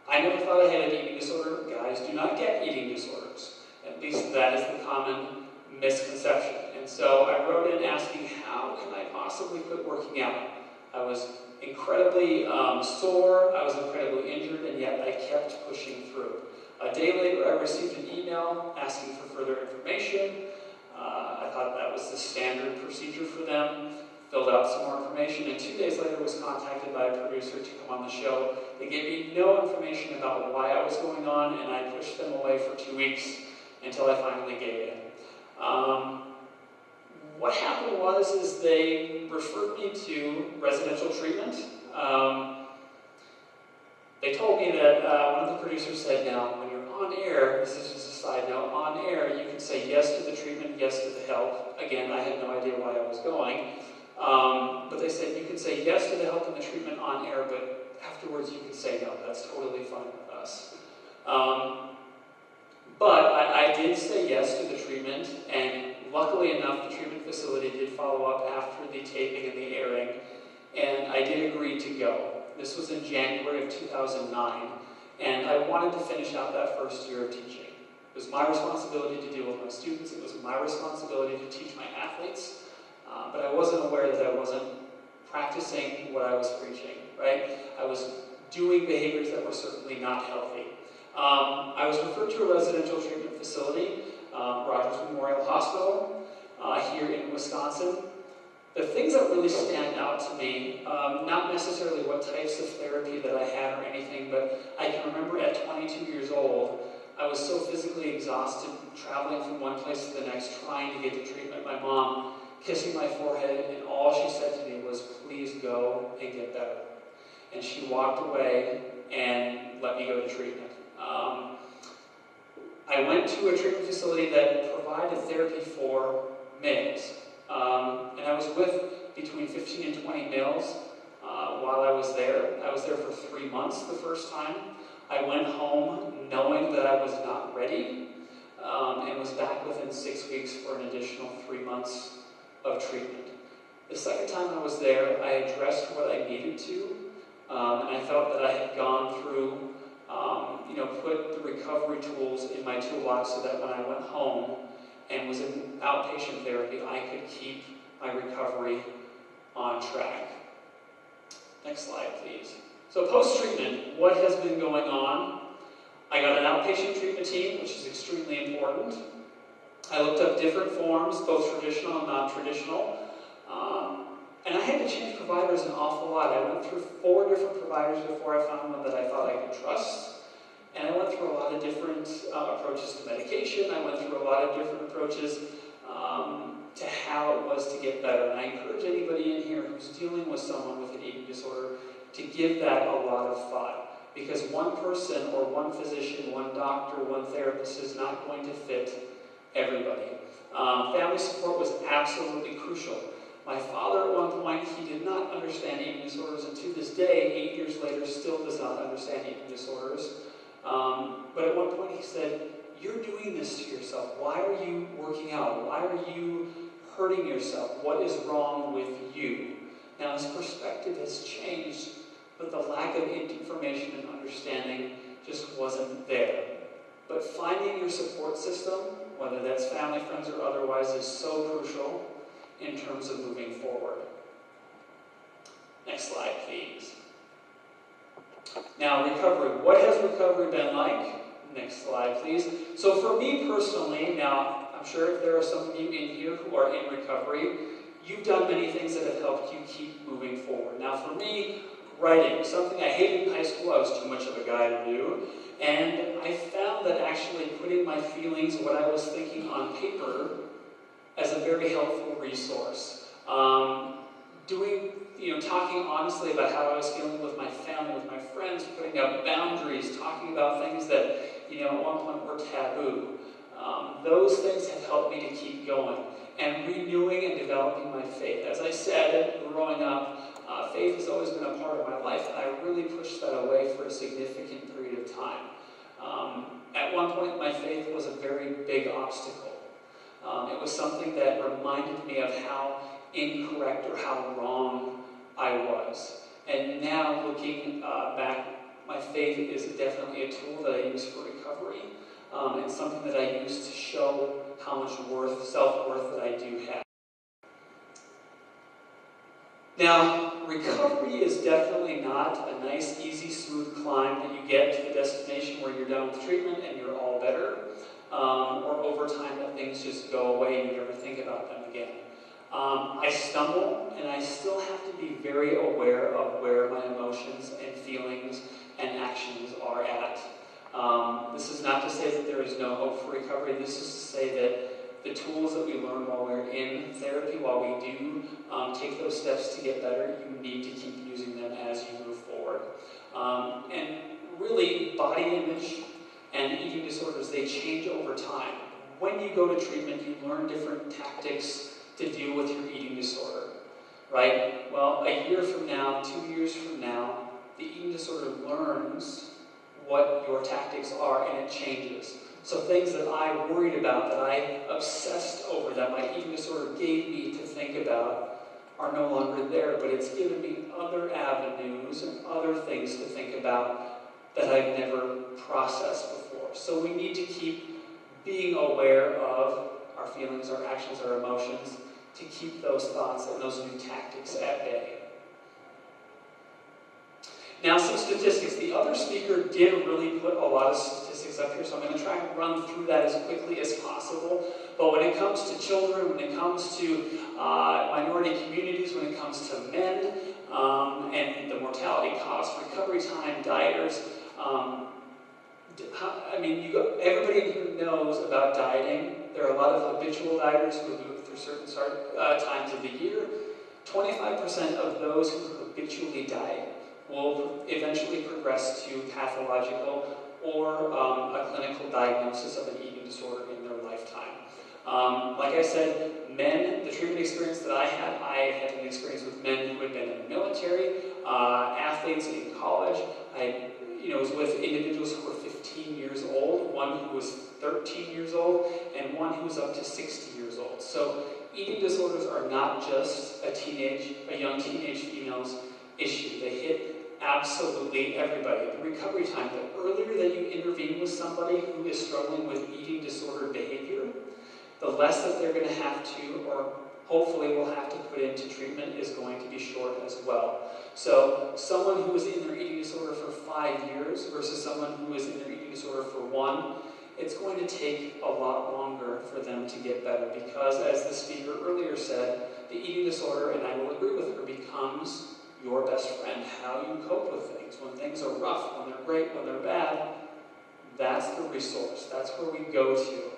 I: I never thought I had an eating disorder. Guys do not get eating disorders. At least that is the common misconception. And so I wrote in asking, how can I possibly quit working out? I was incredibly sore, I was incredibly injured, and yet I kept pushing through. A day later, I received an email asking for further information. I thought that was the standard procedure for them. Filled out some more information, and 2 days later was contacted by a producer to come on the show. They gave me no information about why I was going on, and I pushed them away for 2 weeks until I finally gave in. What happened is they referred me to residential treatment. They told me that one of the producers said, now, when you're on air, this is just a side note, on air you can say yes to the treatment, yes to the help. Again, I had no idea why I was going. But they said you can say yes to the help and the treatment on air, but afterwards you can say no. That's totally fine with us. But I did say yes to the treatment, and luckily enough, the treatment facility did follow up after the taping and the airing, and I did agree to go. This was in January of 2009, and I wanted to finish out that first year of teaching. It was my responsibility to deal with my students. It was my responsibility to teach my athletes. But I wasn't aware that I wasn't practicing what I was preaching, right? I was doing behaviors that were certainly not healthy. I was referred to a residential treatment facility, Rogers Memorial Hospital, here in Wisconsin. The things that really stand out to me, not necessarily what types of therapy that I had or anything, but I can remember at 22 years old, I was so physically exhausted, traveling from one place to the next, trying to get to treatment. My mom kissing my forehead, and all she said to me was, please go and get better. And she walked away and let me go to treatment. I went to a treatment facility that provided therapy for males. And I was with between 15 and 20 males while I was there. I was there for 3 months the first time. I went home knowing that I was not ready, and was back within 6 weeks for an additional 3 months of treatment. The second time I was there, I addressed what I needed to, and I felt that I had gone through, put the recovery tools in my toolbox so that when I went home and was in outpatient therapy, I could keep my recovery on track. Next slide, please. So post-treatment, what has been going on? I got an outpatient treatment team, which is extremely important. I looked up different forms, both traditional and non-traditional, and I had to change providers an awful lot. I went through 4 different providers before I found one that I thought I could trust, and I went through a lot of different approaches to medication. I went through a lot of different approaches to how it was to get better, and I encourage anybody in here who's dealing with someone with an eating disorder to give that a lot of thought, because one person or one physician, one doctor, one therapist is not going to fit everybody. Family support was absolutely crucial. My father, at one point, he did not understand eating disorders, and to this day, 8 years later, still does not understand eating disorders. But at one point he said, you're doing this to yourself. Why are you working out? Why are you hurting yourself? What is wrong with you? Now his perspective has changed, but the lack of information and understanding just wasn't there. But finding your support system, whether that's family, friends, or otherwise, is so crucial in terms of moving forward. Next slide, please. Now, recovery. What has recovery been like? Next slide, please. So for me personally, now, I'm sure there are some of you in here who are in recovery. You've done many things that have helped you keep moving forward. Now, for me, writing, something I hated in high school. I was too much of a guy to do. And I found that actually putting my feelings, what I was thinking on paper, as a very helpful resource. Talking honestly about how I was feeling with my family, with my friends, putting up boundaries, talking about things that, at one point were taboo. Those things have helped me to keep going and renewing and developing my faith. As I said, growing up, faith has always been a part of my life, and I really pushed that away for a significant period of time. At one point, my faith was a very big obstacle. It was something that reminded me of how incorrect or how wrong I was. And now, looking back, my faith is definitely a tool that I use for recovery, and something that I use to show how much self-worth that I do have. Now, recovery is definitely not a nice, easy, smooth climb that you get to the destination where you're done with treatment and you're all better, or over time that things just go away and you never think about them again. I stumble, and I still have to be very aware of where my emotions and feelings and actions are at. This is not to say that there is no hope for recovery. This is to say that the tools that we learn while we're in therapy, while we do take those steps to get better, you need to keep using them as you move forward. And really, body image and eating disorders, they change over time. When you go to treatment, you learn different tactics to deal with your eating disorder, right? Well, a year from now, 2 years from now, the eating disorder learns what your tactics are, and it changes. So things that I worried about, that I obsessed over, that my eating disorder gave me to think about, are no longer there, but it's given me other avenues and other things to think about that I've never processed before. So we need to keep being aware of our feelings, our actions, our emotions, to keep those thoughts and those new tactics at bay. Now, some statistics. The other speaker did really put a lot of statistics up here, so I'm going to try and run through that as quickly as possible. But when it comes to children, when it comes to minority communities, when it comes to men, and the mortality cost, recovery time, dieters, everybody in here knows about dieting. There are a lot of habitual dieters who do it through certain times of the year. 25% of those who habitually diet will eventually progress to pathological or a clinical diagnosis of an eating disorder in their lifetime. Like I said, men, the treatment experience that I had an experience with men who had been in the military, athletes in college. I was with individuals who were 15 years old, one who was 13 years old, and one who was up to 60 years old. So eating disorders are not just a young teenage female's issue. They hit absolutely everybody. The recovery time, the earlier that you intervene with somebody who is struggling with eating disorder behavior, the less that they're going to have to, or hopefully will have to put into treatment, is going to be short as well. So someone who is in their eating disorder for 5 years versus someone who is in their eating disorder for 1, it's going to take a lot longer for them to get better, because as the speaker earlier said, the eating disorder, and I will agree with her, becomes your best friend. How you cope with things. When things are rough, when they're great, when they're bad, that's the resource. That's where we go to.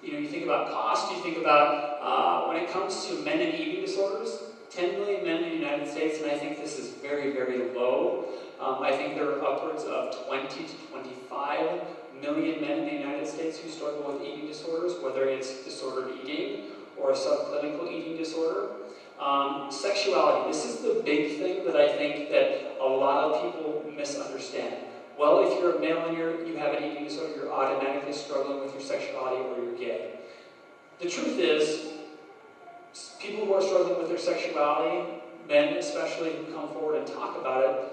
I: You think about cost, you think about when it comes to men and eating disorders, 10 million men in the United States, and I think this is very, very low. I think there are upwards of 20 to 25 million men in the United States who struggle with eating disorders, whether it's disordered eating or a subclinical eating disorder. Sexuality, this is the big thing that I think that a lot of people misunderstand. Well, if you're a male and you have an eating disorder, you're automatically struggling with your sexuality or you're gay. The truth is, people who are struggling with their sexuality, men especially who come forward and talk about it,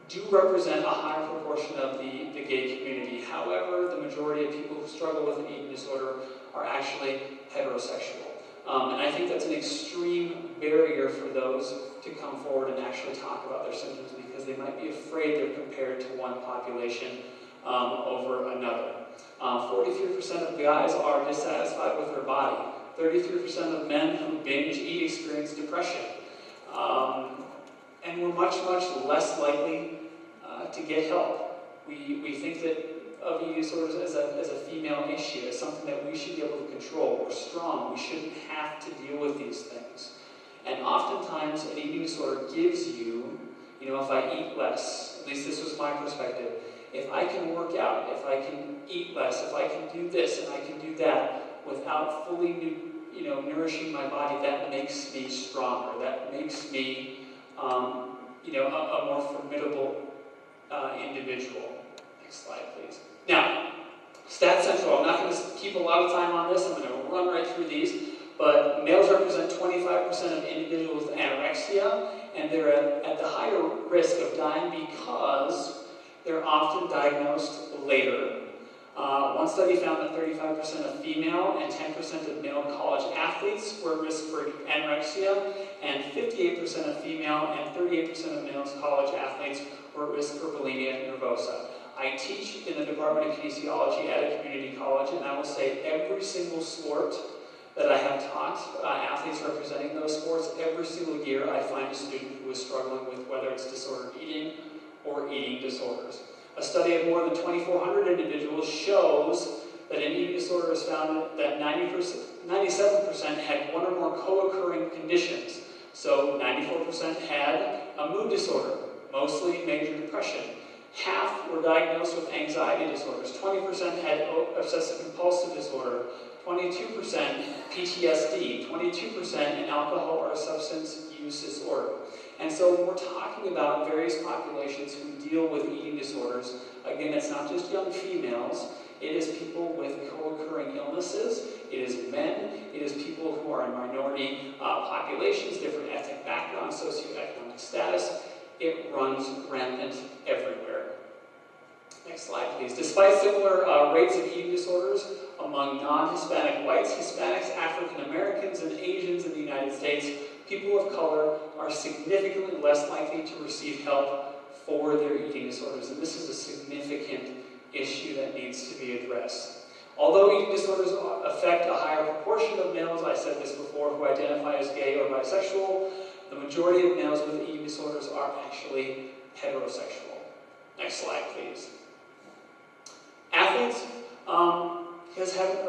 I: do represent a higher proportion of the gay community. However, the majority of people who struggle with an eating disorder are actually heterosexual. And I think that's an extreme barrier for those to come forward and actually talk about their symptoms, because they might be afraid they're compared to one population over another. 43% of guys are dissatisfied with their body. 33% of men who binge eat experience depression. And we're much, much less likely to get help. We think that of eating disorders as a female issue, as something that we should be able to control. We're strong. We shouldn't have to deal with these things. And oftentimes, an eating disorder gives you, if I eat less, at least this was my perspective, if I can work out, if I can eat less, if I can do this and I can do that without fully nourishing my body, that makes me stronger. That makes me a more formidable individual. Next slide, please. Now, Stats Central, I'm not going to keep a lot of time on this. I'm going to run right through these. But males represent 25% of individuals with anorexia, and they're at the higher risk of dying because they're often diagnosed later. One study found that 35% of female and 10% of male college athletes were at risk for anorexia, and 58% of female and 38% of male college athletes were at risk for bulimia nervosa. I teach in the Department of Kinesiology at a community college, and I will say every single sport that I have taught athletes representing those sports, every single year I find a student who is struggling with whether it's disordered eating or eating disorders. A study of more than 2,400 individuals shows that an eating disorder is found that 97% had one or more co-occurring conditions. So 94% had a mood disorder, mostly major depression. Half were diagnosed with anxiety disorders. 20% had obsessive-compulsive disorder. 22% PTSD. 22% an alcohol or substance use disorder. And so when we're talking about various populations who deal with eating disorders, again, it's not just young females. It is people with co-occurring illnesses. It is men. It is people who are in minority populations, different ethnic backgrounds, socioeconomic status. It runs rampant everywhere. Next slide, please. Despite similar rates of eating disorders among non-Hispanic whites, Hispanics, African Americans, and Asians in the United States, people of color are significantly less likely to receive help for their eating disorders. And this is a significant issue that needs to be addressed. Although eating disorders affect a higher proportion of males, I said this before, who identify as gay or bisexual, the majority of males with eating disorders are actually heterosexual. Next slide, please. Athletes haven't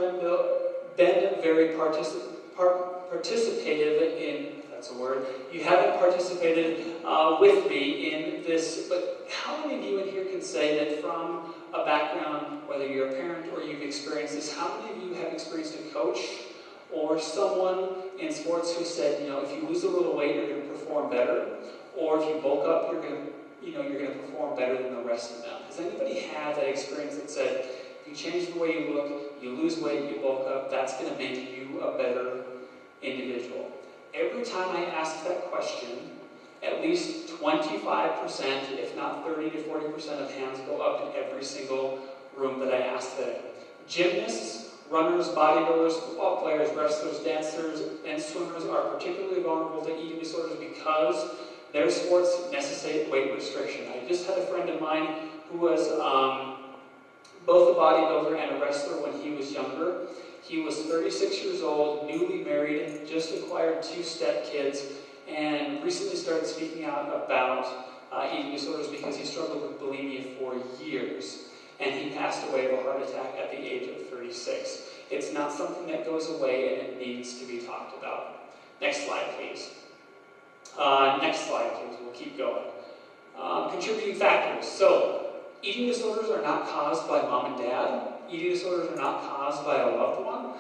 I: been very participative in, if that's a word, you haven't participated with me in this, but how many of you in here can say that from a background, whether you're a parent or you've experienced this, how many of you have experienced a coach or someone in sports who said, if you lose a little weight, you're going to perform better, or if you bulk up, you're going to perform better than the rest of them? Does anybody have that experience that said, if you change the way you look, you lose weight, you bulk up, that's going to make you a better individual? Every time I ask that question, at least 25%, if not 30 to 40% of hands go up in every single room that I ask that. Gymnasts, runners, bodybuilders, football players, wrestlers, dancers, and swimmers are particularly vulnerable to eating disorders because their sports necessitate weight restriction. I just had a friend of mine who was both a bodybuilder and a wrestler when he was younger. He was 36 years old, newly married, just acquired 2 stepkids, and recently started speaking out about eating disorders because he struggled with bulimia for years. And he passed away of a heart attack at the age of 36. It's not something that goes away, and it needs to be talked about. Next slide, please. Next slide, please. We'll keep going. Contributing factors. So, eating disorders are not caused by mom and dad. Eating disorders are not caused by a loved one.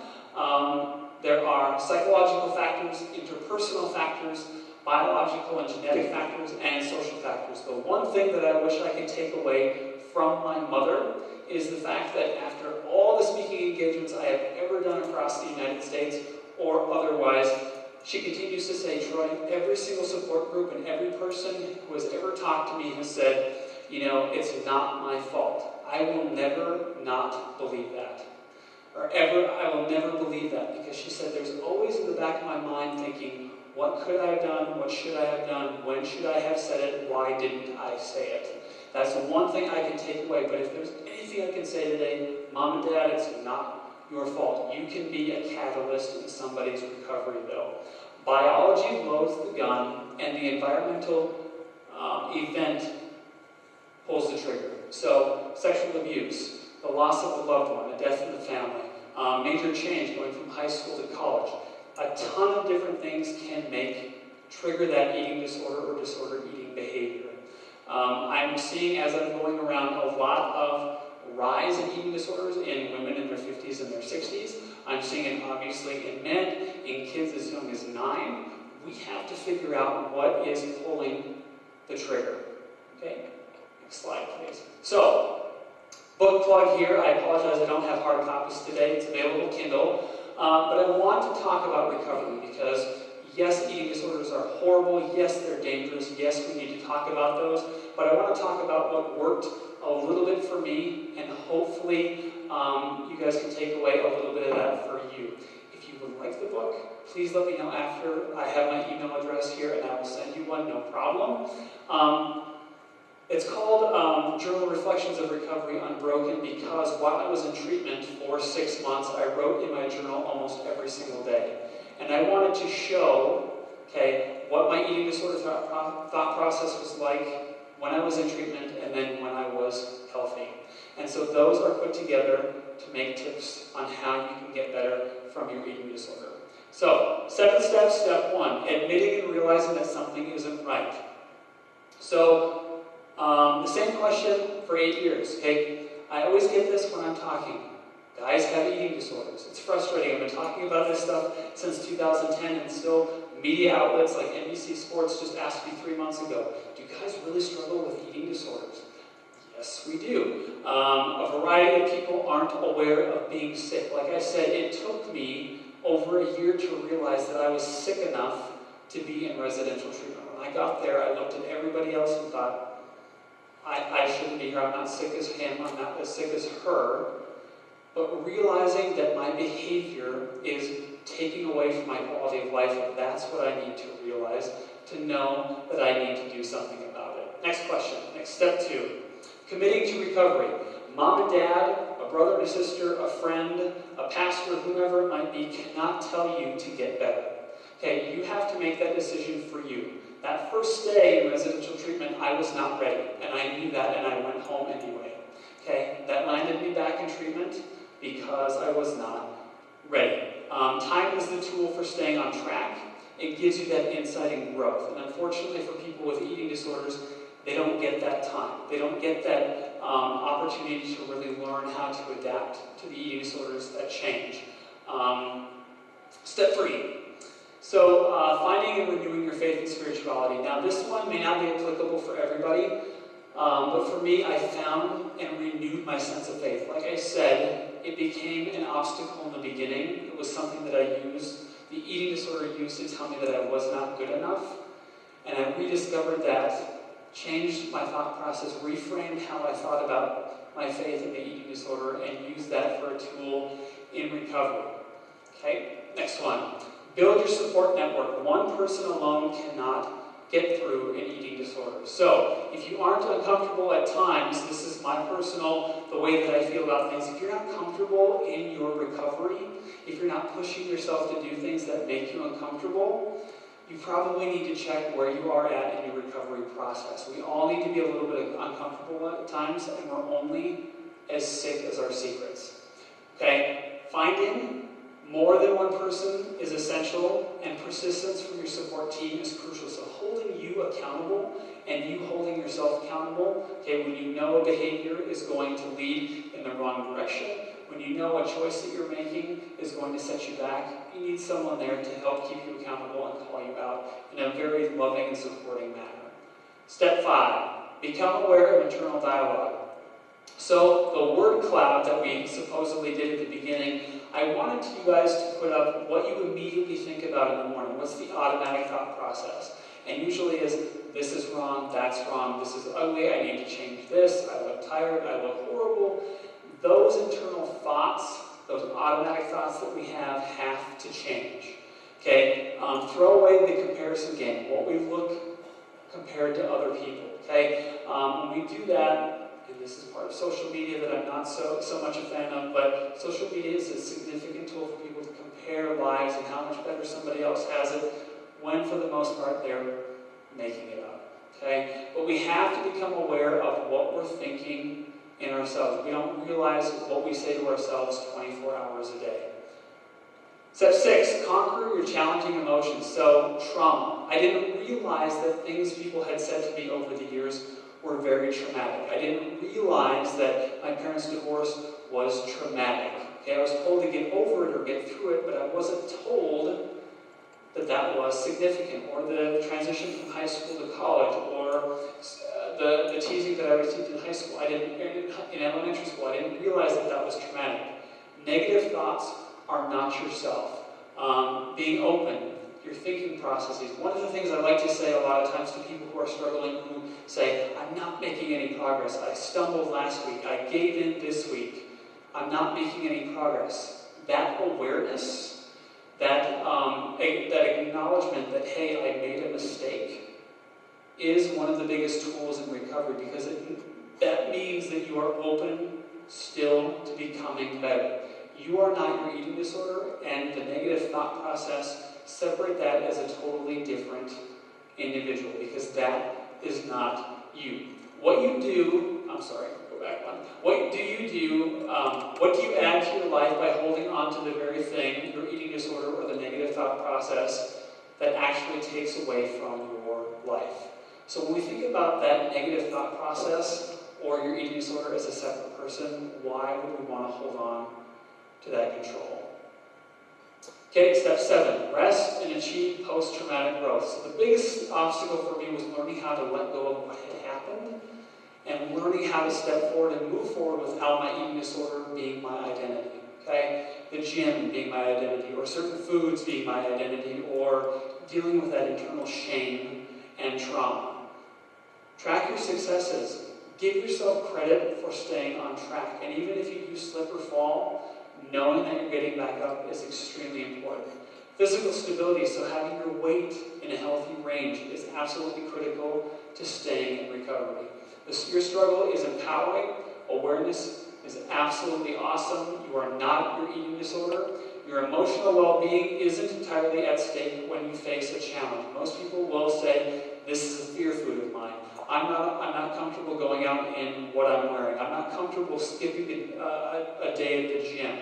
I: There are psychological factors, interpersonal factors, biological and genetic factors, and social factors. The one thing that I wish I could take away from my mother is the fact that after all the speaking engagements I have ever done across the United States or otherwise, she continues to say, Troy, every single support group and every person who has ever talked to me has said, it's not my fault. I will never not believe that. I will never believe that, because she said there's always in the back of my mind thinking, what could I have done? What should I have done? When should I have said it? Why didn't I say it? That's the one thing I can take away. But if there's anything I can say today, Mom and Dad, it's not your fault. You can be a catalyst in somebody's recovery, though. Biology loads the gun, and the environmental event pulls the trigger. So, sexual abuse, the loss of a loved one, a death in the family, major change going from high school to college. A ton of different things can trigger that eating disorder or disordered eating behavior. I'm seeing, as I'm going around, a lot of rise in eating disorders in women in their 50s and their 60s. I'm seeing it obviously in men, in kids as young as 9. We have to figure out what is pulling the trigger. Okay, next slide, please. So, book plug here. I apologize, I don't have hard copies today. It's available Kindle. But I want to talk about recovery because, yes, eating disorders are horrible. Yes, they're dangerous. Yes, we need to talk about those. But I want to talk about what worked a little bit for me, and hopefully you guys can take away a little bit of that for you. If you would like the book, please let me know after. I have my email address here, and I will send you one, no problem. It's called Journal Reflections of Recovery Unbroken because while I was in treatment for 6 months, I wrote in my journal almost every single day. And I wanted to show, okay, what my eating disorder thought process was like when I was in treatment and then when I was healthy. And so those are put together to make tips on how you can get better from your eating disorder. So, 7 steps. Step 1, admitting and realizing that something isn't right. So, the same question for 8 years, okay? I always get this when I'm talking. Guys have eating disorders. It's frustrating. I've been talking about this stuff since 2010, and still media outlets like NBC Sports just asked me 3 months ago, do you guys really struggle with eating disorders? Yes, we do. A variety of people aren't aware of being sick. Like I said, it took me over a year to realize that I was sick enough to be in residential treatment. When I got there, I looked at everybody else and thought, I shouldn't be here. I'm not sick as him. I'm not as sick as her. But realizing that my behavior is taking away from my quality of life, that's what I need to realize to know that I need to do something about it. Next question. Next step 2. Committing to recovery. Mom and dad, a brother and a sister, a friend, a pastor, whomever it might be, cannot tell you to get better. Okay, you have to make that decision for you. That first day in residential treatment, I was not ready, and I knew that, and I went home anyway. Okay, that landed me back in treatment because I was not ready. Time is the tool for staying on track. It gives you that insight and growth, and unfortunately for people with eating disorders, they don't get that time. They don't get that opportunity to really learn how to adapt to the eating disorders that change. Step 3. So, finding and renewing your faith and spirituality. Now, this one may not be applicable for everybody, but for me, I found and renewed my sense of faith. Like I said, it became an obstacle in the beginning. It was something that I used, the eating disorder used to tell me that I was not good enough. And I rediscovered that, changed my thought process, reframed how I thought about my faith in the eating disorder, and used that for a tool in recovery. Okay, next one. Build your support network. One person alone cannot get through an eating disorder. So, if you aren't uncomfortable at times, this is my personal, the way that I feel about things. If you're not comfortable in your recovery, if you're not pushing yourself to do things that make you uncomfortable, you probably need to check where you are at in your recovery process. We all need to be a little bit uncomfortable at times, and we're only as sick as our secrets. Okay? Finding more than one person is essential, and persistence from your support team is crucial. So holding you accountable and you holding yourself accountable, okay, when you know a behavior is going to lead in the wrong direction, when you know a choice that you're making is going to set you back, you need someone there to help keep you accountable and call you out in a very loving and supporting manner. Step 5, become aware of internal dialogue. So the word cloud that we supposedly did at the beginning, I wanted you guys to put up what you immediately think about in the morning. What's the automatic thought process? And usually is, this is wrong, that's wrong, this is ugly, I need to change this, I look tired, I look horrible. Those internal thoughts, those automatic thoughts that we have to change. Okay? Throw away the comparison game, what we look compared to other people. Okay? When we do that, and this is part of social media that I'm not so much a fan of, but social media is a significant tool for people to compare lives and how much better somebody else has it, when for the most part they're making it up. Okay? But we have to become aware of what we're thinking in ourselves. We don't realize what we say to ourselves 24 hours a day. Step 6, conquer your challenging emotions. So, trauma. I didn't realize that things people had said to me over the years were very traumatic. I didn't realize that my parents' divorce was traumatic. Okay, I was told to get over it or get through it, but I wasn't told that that was significant, or the transition from high school to college, or the teasing that I received in high school. In elementary school, I didn't realize that that was traumatic. Negative thoughts are not yourself. Being open, your thinking processes. One of the things I like to say a lot of times to people who are struggling, who say, I'm not making any progress. I stumbled last week. I gave in this week. I'm not making any progress. That awareness, that acknowledgement that, hey, I made a mistake, is one of the biggest tools in recovery, because that means that you are open still to becoming better. You are not your eating disorder, and the negative thought process, separate that as a totally different individual, because that is not you. What you do, go back one. What do you do, what do you add to your life by holding on to the very thing, your eating disorder or the negative thought process, that actually takes away from your life? So when we think about that negative thought process or your eating disorder as a separate person, why would we want to hold on to that control? Okay, step 7, rest and achieve post-traumatic growth. So the biggest obstacle for me was learning how to let go of what had happened, and learning how to step forward and move forward without my eating disorder being my identity. Okay? The gym being my identity, or certain foods being my identity, or dealing with that internal shame and trauma. Track your successes. Give yourself credit for staying on track. And even if you do slip or fall, knowing that you're getting back up is extremely important. Physical stability, so having your weight in a healthy range, is absolutely critical to staying in recovery. Your struggle is empowering. Awareness is absolutely awesome. You are not your eating disorder. Your emotional well-being isn't entirely at stake when you face a challenge. Most people will say, this is a fear food of mine. I'm not comfortable going out in what I'm wearing. I'm not comfortable skipping a day at the gym.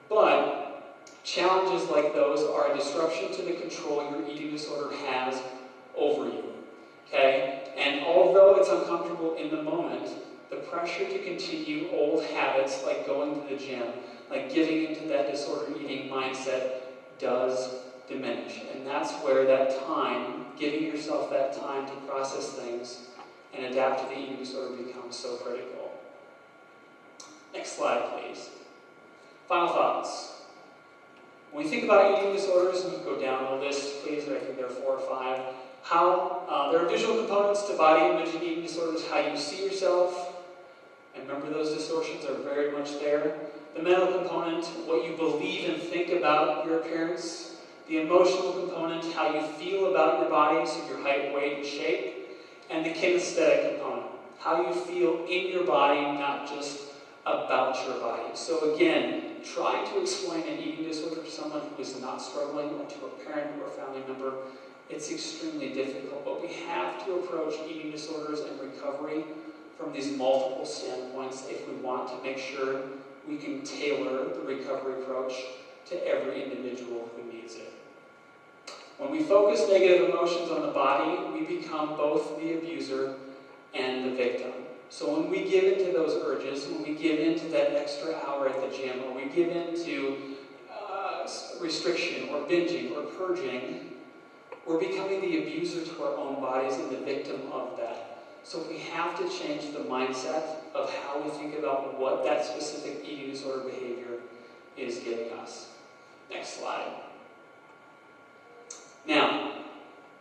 I: But challenges like those are a disruption to the control your eating disorder has over you. Okay? And although it's uncomfortable in the moment, the pressure to continue old habits like going to the gym, like giving into that disordered eating mindset, does diminish. And that's where that time, giving yourself that time to process things and adapt to the eating disorder, becomes so critical. Next slide, please. Final thoughts. When we think about eating disorders, and you can go down the list, please, I think there are 4 or 5. There are visual components to body image and eating disorders, how you see yourself. And remember, those distortions are very much there. The mental component, what you believe and think about your appearance. The emotional component, how you feel about your body, so your height, weight, and shape. And the kinesthetic component, how you feel in your body, not just about your body. So again, trying to explain an eating disorder to someone who is not struggling, or to a parent or a family member, it's extremely difficult. But we have to approach eating disorders and recovery from these multiple standpoints if we want to make sure we can tailor the recovery approach to every individual who needs it. When we focus negative emotions on the body, we become both the abuser and the victim. So when we give into those urges, when we give into that extra hour at the gym, or we give into restriction or binging or purging, we're becoming the abuser to our own bodies and the victim of that. So we have to change the mindset of how we think about what that specific eating disorder behavior is giving us. Next slide. Now,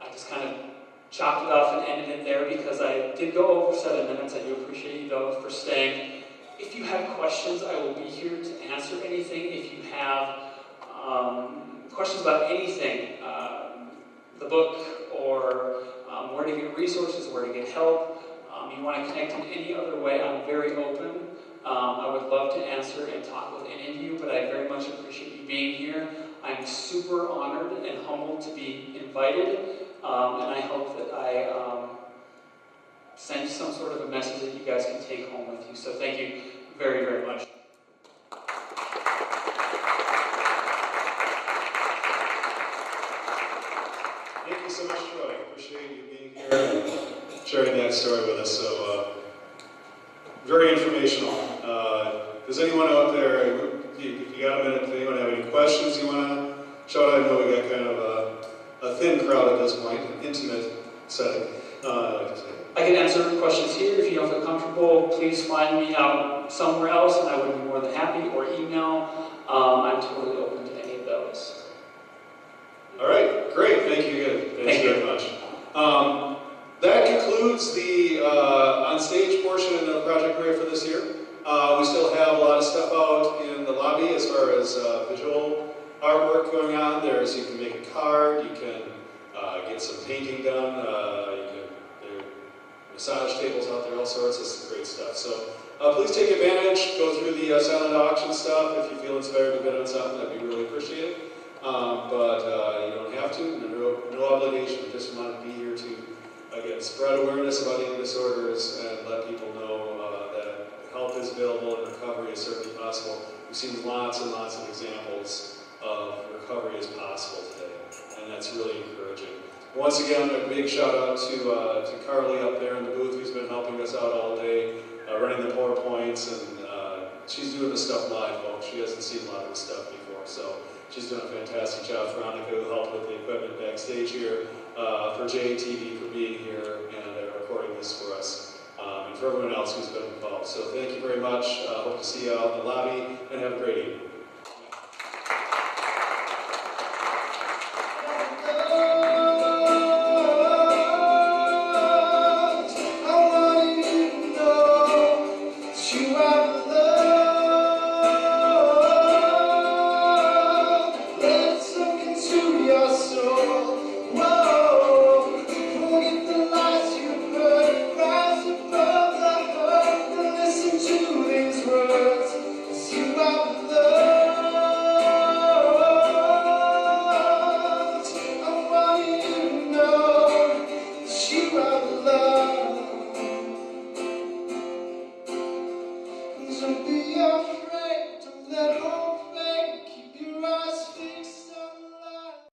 I: I just kind of chopped it off and ended it there because I did go over 7 minutes. I do appreciate you though for staying. If you have questions, I will be here to answer anything. If you have questions about anything, the book, or where to get resources, where to get help, you want to connect in any other way, I'm very open. I would love to answer and talk with any of you, but I very much appreciate you being here. I'm super honored and humbled to be invited, and I hope that I send some sort of a message that you guys can take home with you. So thank you very, very much.
A: Thank you so much, Troy. Appreciate you being here and sharing that that story with us. So very informational. Does anyone out there, if you got a minute, does anyone have any questions you want to shout out? I know we got kind of a thin crowd at this point, an intimate setting. I like to say.
I: I can answer questions here. If you don't feel comfortable, please find me out somewhere else, and I would be more than happy, or email. I'm totally open to any of those.
A: All right, great. Thank you again. Thank you very much. That concludes the on-stage portion of Project Ray for this year. We still have a lot of stuff out in the lobby as far as visual artwork going on. You can make a card, you can get some painting done, there are massage tables out there, all sorts of great stuff. So please take advantage, go through the silent auction stuff. If you feel inspired to bid on something, that'd be really appreciated. But you don't have to, no obligation. We just want to be here to, again, spread awareness about eating disorders and let people know that help is available and recovery is certainly possible. We've seen lots and lots of examples of recovery is possible today, and that's really encouraging. Once again, a big shout out to Carly up there in the booth, who's been helping us out all day, running the PowerPoints, and she's doing this stuff live, folks. She hasn't seen a lot of this stuff before, so she's doing a fantastic job. Veronica, who helped with the equipment backstage here, for JATV for being here and recording this for us, and for everyone else who's been involved. So thank you very much. Hope to see you out in the lobby, and have a great evening.
F: Don't be afraid.